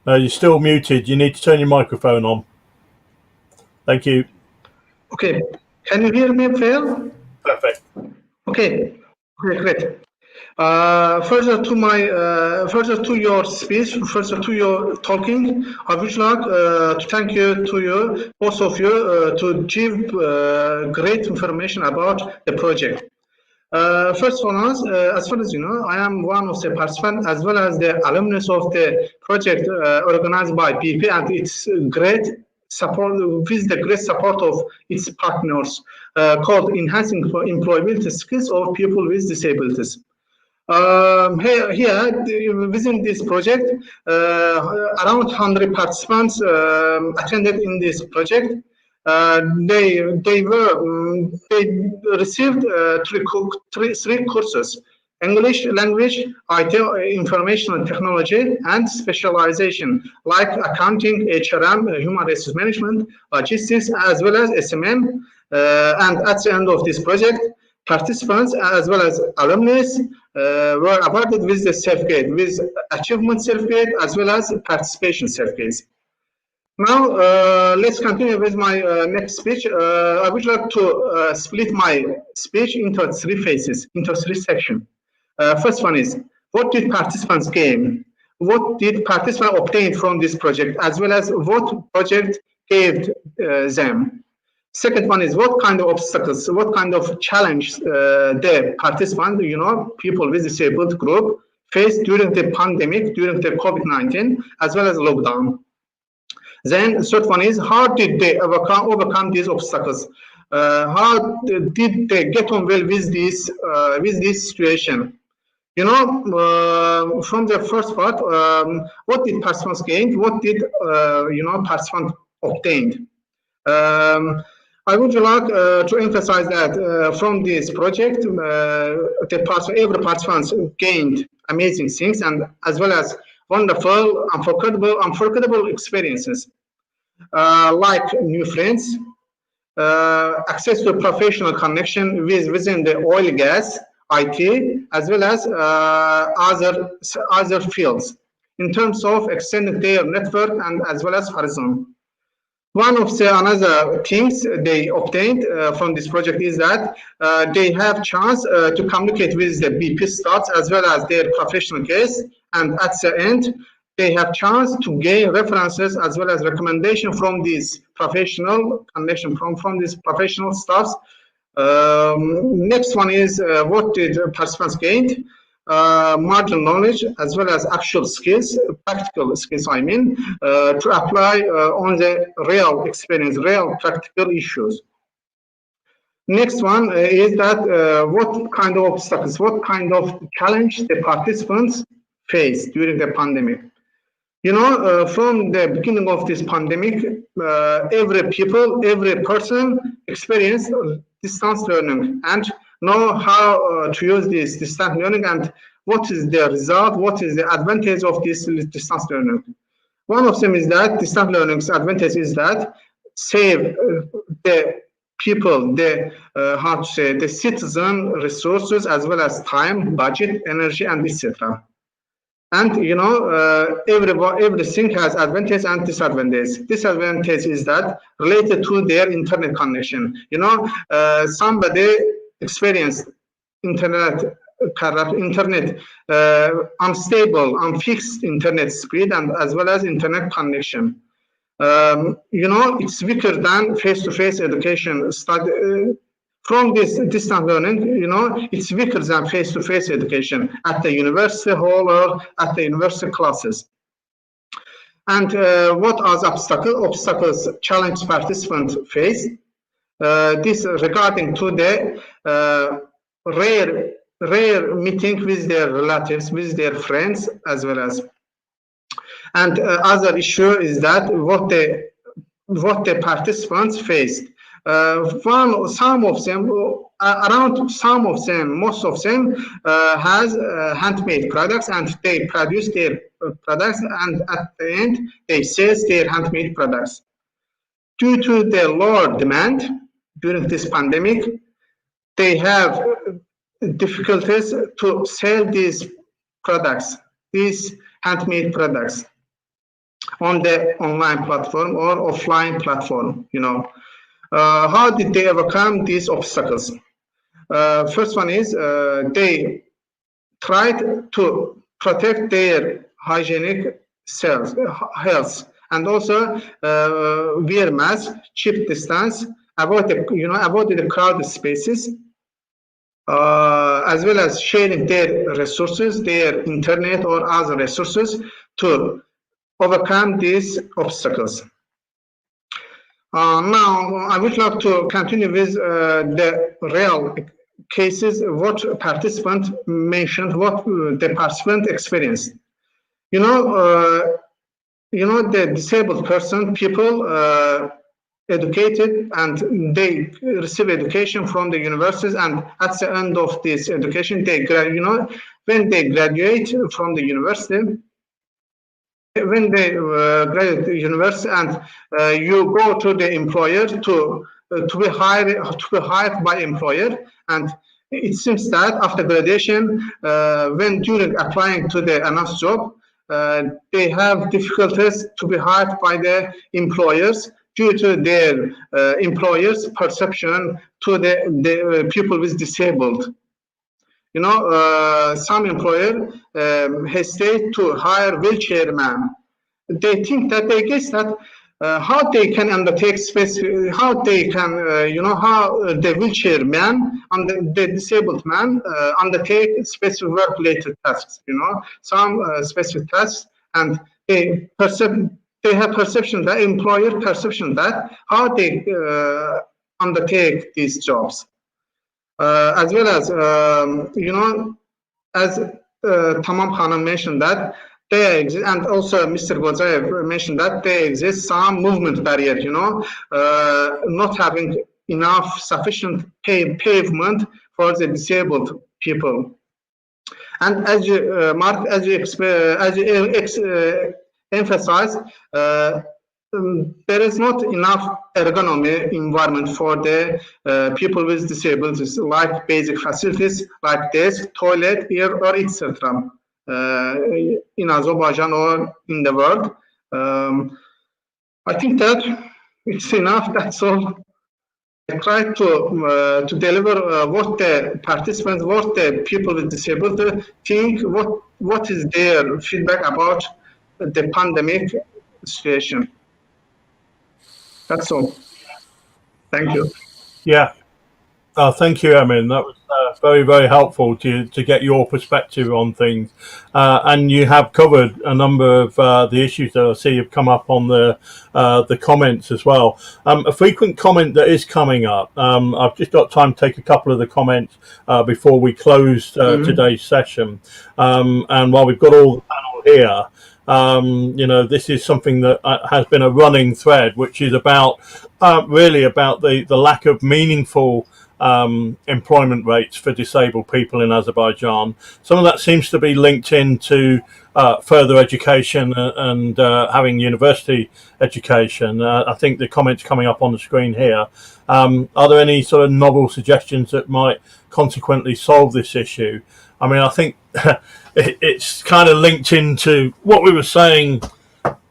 No, you're still muted. You need to turn your microphone on. Thank you. Okay. Can you hear me, Phil? Perfect. Okay. Great. Further to your speech, further to your talking, I would like to thank you, both of you, to give great information about the project. First of all, as far as you know, I am one of the participants as well as the alumnus of the project organized by BP, and it's great support with the great support of its partners called Enhancing Employability Skills of People with Disabilities. Here, within this project, around 100 participants attended in this project. They received three courses: English language, IT, information and technology, and specialization like accounting, HRM, human resource management, logistics, as well as SMM. And at the end of this project, participants as well as alumni were awarded with the certificate, with achievement certificate as well as participation certificates. Now, let's continue with my next speech. I would like to split my speech into 3 phases, into 3 sections. First one is, what did participants gain? What did participants obtain from this project, as well as what project gave them? Second one is, what kind of obstacles, what kind of challenge the participants, people with disabled group faced during the pandemic, during the COVID-19, as well as lockdown. Then third one is, how did they overcome these obstacles? How did they get on well with this situation? From the first part, what did participants gain? What did participants obtained? I would like to emphasize that from this project, every participant gained amazing things, and as well as wonderful, unforgettable experiences, like new friends, access to professional connection within the oil, gas, IT, as well as other fields, in terms of extending their network and as well as horizon. One of the another things they obtained from this project is that they have chance to communicate with the BP staffs as well as their professional guests, and at the end they have chance to gain references as well as recommendation from these professional connection from these professional staffs. Next one is what did participants gained? Marginal knowledge as well as actual skills, practical skills, I mean, to apply on the real experience, real practical issues. Next one is that what kind of obstacles, what kind of challenge the participants face during the pandemic. You know, from the beginning of this pandemic, every person experienced distance learning and know how to use this distance learning and what is the result, what is the advantage of this distance learning. One of them is that distance learning's advantage is that save the people, the how to say, the citizen resources as well as time, budget, energy, and etc. And you know, everything has advantage and disadvantage. Disadvantage is that related to their internet connection. You know, somebody experienced internet unstable, unfixed internet speed, and as well as internet connection. You know, it's weaker than face-to-face education. From this distance learning, you know, it's weaker than face-to-face education at the university hall or at the university classes. And what are the obstacles challenge participants face? This regarding to the rare meeting with their relatives, with their friends, as well as. And other issue is that what the participants faced. Some of them, most of them has handmade products, and they produce their products, and at the end they sell their handmade products. Due to the lower demand during this pandemic, they have difficulties to sell these products, these handmade products, on the online platform or offline platform, you know. How did they overcome these obstacles? First one is they tried to protect their hygienic health, and also wear masks, keep distance, avoid the crowded spaces, as well as sharing their resources, their internet or other resources, to overcome these obstacles. Now, I would like to continue with the real cases, what participant mentioned, what the participant experienced. You know, the disabled person, people educated, and they receive education from the universities, and at the end of this education, they when they graduate from the university, when they graduate the university, and you go to the employer to be hired by employer, and it seems that after graduation, when during applying to the announced job, they have difficulties to be hired by the employers due to their employers' perception to the people with disabled. You know, some employer hesitate to hire wheelchair man. They think that they guess that how they can undertake how they can, how the wheelchair man and the disabled man undertake specific work-related tasks. You know, some specific tasks, and they have perception, that employer perception, that how they undertake these jobs. As well as, as Tamam Khanam mentioned, that there exist, and also Mr. Gozaev mentioned that there exists some movement barrier, not having enough sufficient pavement for the disabled people. And as you, Mark, as you emphasized, there is not enough ergonomy environment for the people with disabilities, like basic facilities like desk, toilet, or etc. In Azerbaijan or in the world. I think that it's enough. That's all. I try to deliver what the participants, what the people with disability think, what is their feedback about the pandemic situation. That's all. Thank you. Yeah. Thank you, Emin. That was very, very helpful to get your perspective on things. And you have covered a number of the issues that I see have come up on the comments as well. A frequent comment that is coming up, I've just got time to take a couple of the comments before we close today's session. And while we've got all the panel here, you know, this is something that has been a running thread, which is about really about the lack of meaningful employment rates for disabled people in Azerbaijan. Some of that seems to be linked into further education and having university education. I think the comments coming up on the screen here. Are there any sort of novel suggestions that might consequently solve this issue? I mean, I think it's kind of linked into what we were saying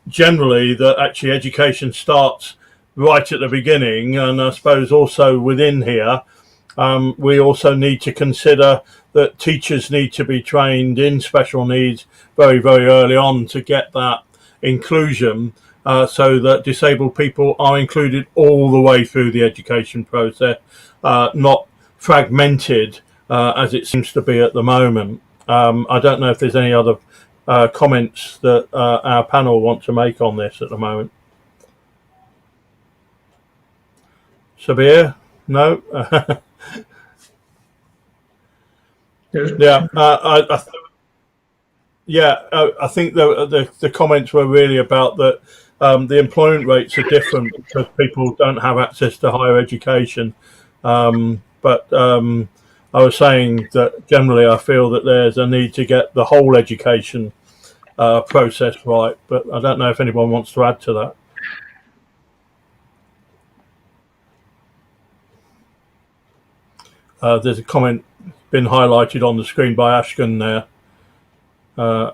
generally, that actually education starts right at the beginning, and I suppose also within here, we also need to consider that teachers need to be trained in special needs very, very early on to get that inclusion, so that disabled people are included all the way through the education process, not fragmented as it seems to be at the moment. I don't know if there's any other comments that our panel want to make on this at the moment. Sabir? No? Yeah, I think the comments were really about that the employment rates are different because people don't have access to higher education. But I was saying that generally I feel that there's a need to get the whole education process right, but I don't know if anyone wants to add to that. There's a comment been highlighted on the screen by Ashkan there.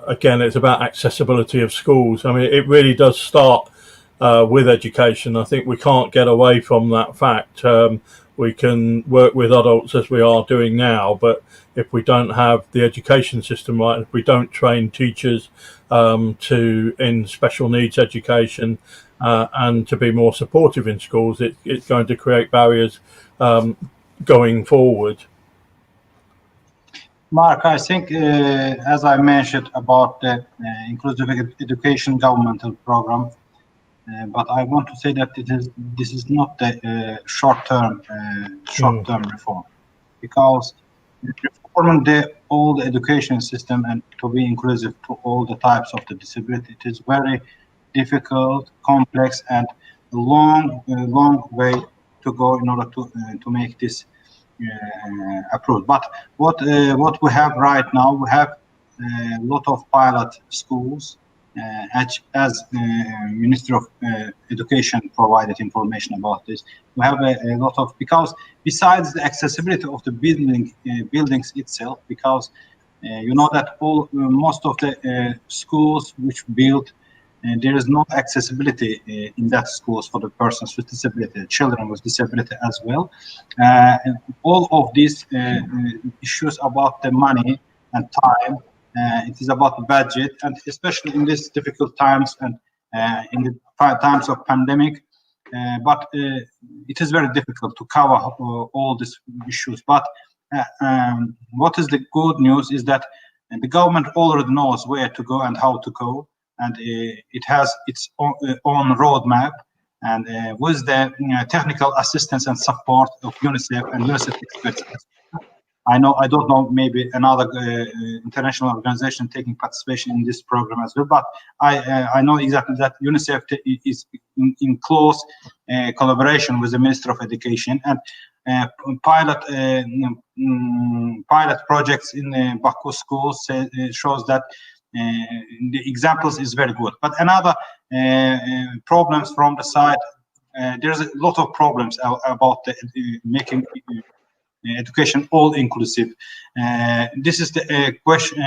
Again, it's about accessibility of schools. I mean, it really does start with education. I think we can't get away from that fact. We can work with adults as we are doing now, but if we don't have the education system right, if we don't train teachers in special needs education and to be more supportive in schools, it's going to create barriers going forward. Mark, I think, as I mentioned about the inclusive education governmental program, but I want to say that this is not the short-term reform, because reforming all the education system and to be inclusive to all the types of the disability, it is very difficult, complex, and a long way to go in order to make this approved. But what we have right now, we have a lot of pilot schools, as Ministry of Education provided information about this. We have a lot of, because besides the accessibility of the buildings itself, because you know that most of the schools which built, there is no accessibility in that schools for the persons with disability, children with disability as well. And all of these issues about the money and time, it is about the budget, and especially in these difficult times and in the times of pandemic. But it is very difficult to cover all these issues. But what is the good news is that the government already knows where to go and how to go. And it has its own roadmap, and with the technical assistance and support of UNICEF and UNICEF experts. I don't know, maybe another international organization taking participation in this program as well, but I know exactly that UNICEF is in close collaboration with the Minister of Education, and pilot pilot projects in Baku schools shows that the examples is very good. But another problems from the side, there's a lot of problems about making education all inclusive. This is the question.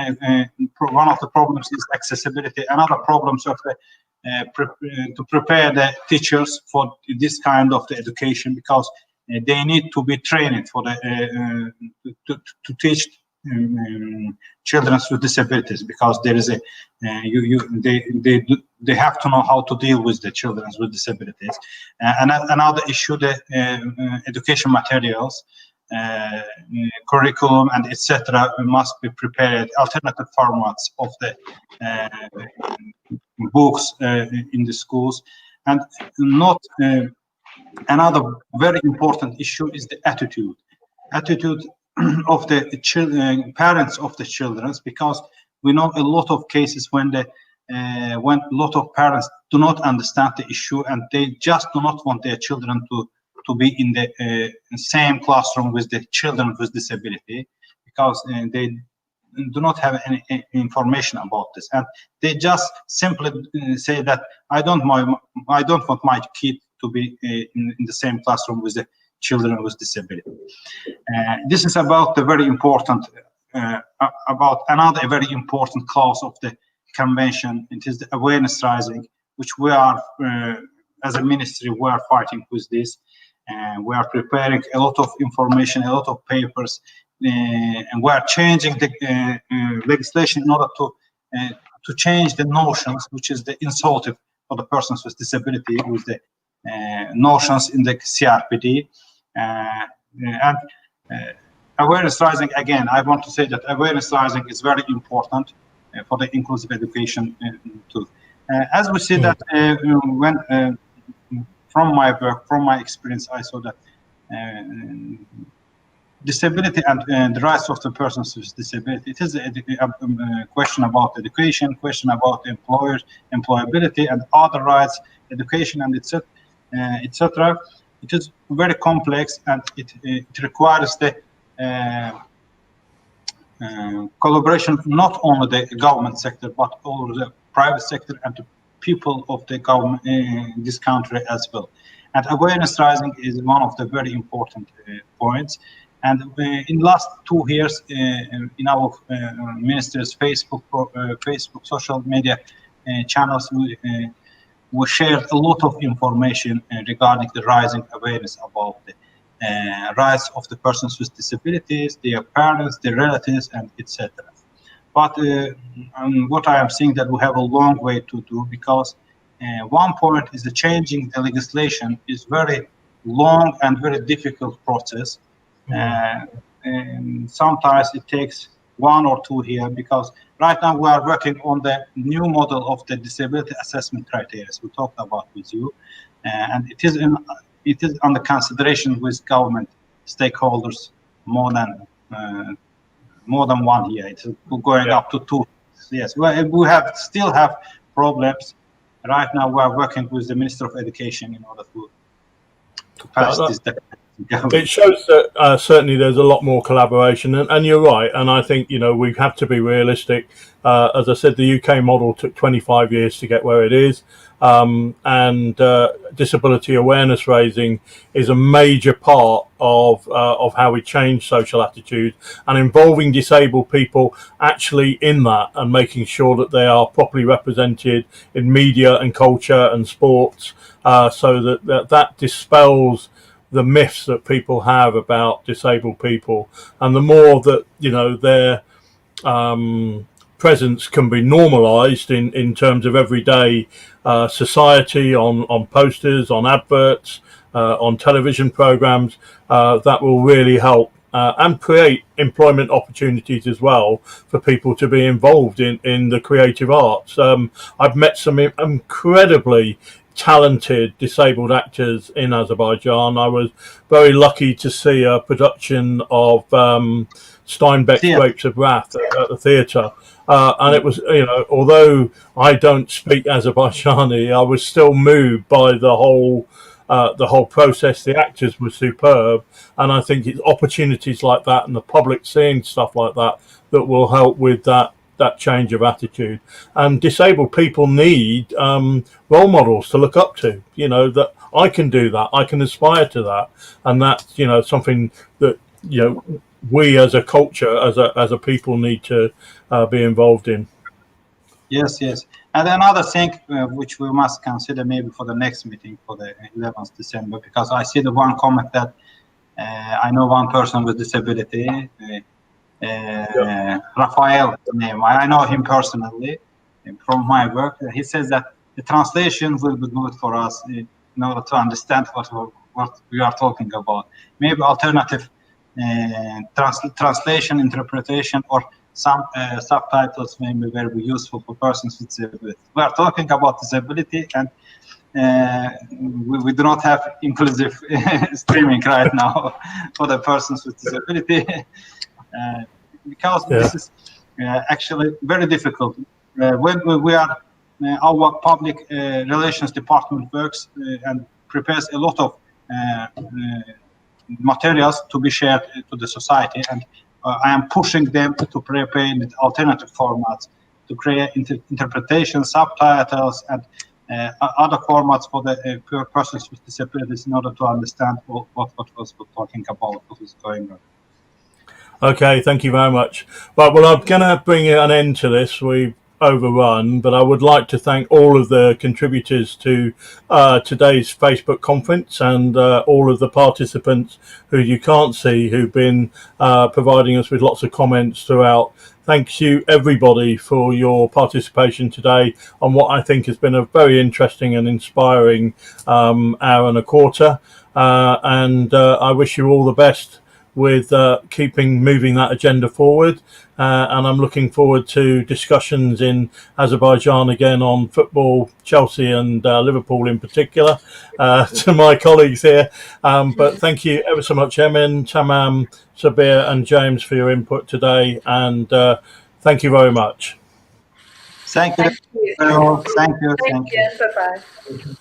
One of the problems is accessibility. Another problems of the to prepare the teachers for this kind of the education, because they need to be trained for the to teach children with disabilities, because there is a they have to know how to deal with the children with disabilities. And another issue, the education materials, curriculum and etc. must be prepared, alternative formats of the books in the schools. And not another very important issue is the attitude of the children, parents of the children, because we know a lot of cases when a lot of parents do not understand the issue, and they just do not want their children to be in the same classroom with the children with disability, because they do not have any information about this, and they just simply say that I don't want my kid to be in the same classroom with the children with disability. This is about the very important about another very important clause of the convention. It is the awareness raising, which we are as a ministry we are fighting with this. We are preparing a lot of information, a lot of papers, and we are changing the legislation in order to change the notions, which is the insultive for the persons with disability, with the notions in the CRPD. And awareness raising, again, I want to say that awareness raising is very important for the inclusive education too. As we see that when from my work, from my experience, I saw that disability and the rights of the persons with disability, it is a question about education, question about employers, employability, and other rights, education, and etc. It is very complex, and it requires the collaboration, not only the government sector, but all the private sector and the people of the government in this country as well. And awareness raising is one of the very important points. And in last 2 years, in our minister's Facebook social media channels, we shared a lot of information regarding the rising awareness about the rights of the persons with disabilities, their parents, their relatives, and etc. But what I am seeing that we have a long way to do, because one point is the changing the legislation is very long and very difficult process. And sometimes it takes 1 or 2 years, because right now we are working on the new model of the disability assessment criteria we talked about with you, and it is under consideration with government stakeholders more than 1 year. It's going up to 2 years. We still have problems. Right now we are working with the Minister of Education in order to pass this. It shows that certainly there's a lot more collaboration, and you're right. And I think, we have to be realistic. As I said, the UK model took 25 years to get where it is, and disability awareness raising is a major part of how we change social attitudes, and involving disabled people actually in that, and making sure that they are properly represented in media and culture and sports, so that dispels the myths that people have about disabled people, and the more that their presence can be normalized in terms of everyday society, on posters, on adverts, on television programs, that will really help and create employment opportunities as well for people to be involved in the creative arts. I've met some incredibly talented disabled actors in Azerbaijan. I was very lucky to see a production of Steinbeck's Grapes of Wrath at the theatre, and it was, although I don't speak Azerbaijani, I was still moved by the whole the whole process. The actors were superb, and I think it's opportunities like that and the public seeing stuff like that that will help with that change of attitude. And disabled people need role models to look up to, you know, that I can do that, I can aspire to that, and that's, you know, something that, you know, we as a culture, as a people need to be involved in. Yes, yes. And another thing which we must consider maybe for the next meeting for the 11th December, because I see the one comment that I know one person with disability, Rafael name. I know him personally from my work. He says that the translation will be good for us in order to understand what we are talking about. Maybe alternative translation, interpretation, or some subtitles may be very useful for persons with disability. We are talking about disability, and we do not have inclusive streaming right now for the persons with disability. Because this is actually very difficult. When we are, our public relations department works and prepares a lot of materials to be shared to the society, and I am pushing them to prepare in alternative formats, to create interpretation, subtitles, and other formats for the persons with disabilities in order to understand what was talking about, what is going on. Okay, thank you very much. Well, I'm going to bring an end to this. We've overrun, but I would like to thank all of the contributors to today's Facebook conference, and all of the participants who you can't see, who've been providing us with lots of comments throughout. Thanks you everybody for your participation today on what I think has been a very interesting and inspiring hour and a quarter, and I wish you all the best with keeping moving that agenda forward, and I'm looking forward to discussions in Azerbaijan again on football, Chelsea and Liverpool in particular, to my colleagues here, but thank you ever so much, Emin, Tamam, Sabir and James, for your input today, and thank you very much. Thank you. Thank you. Thank you. Thank you. Bye-bye.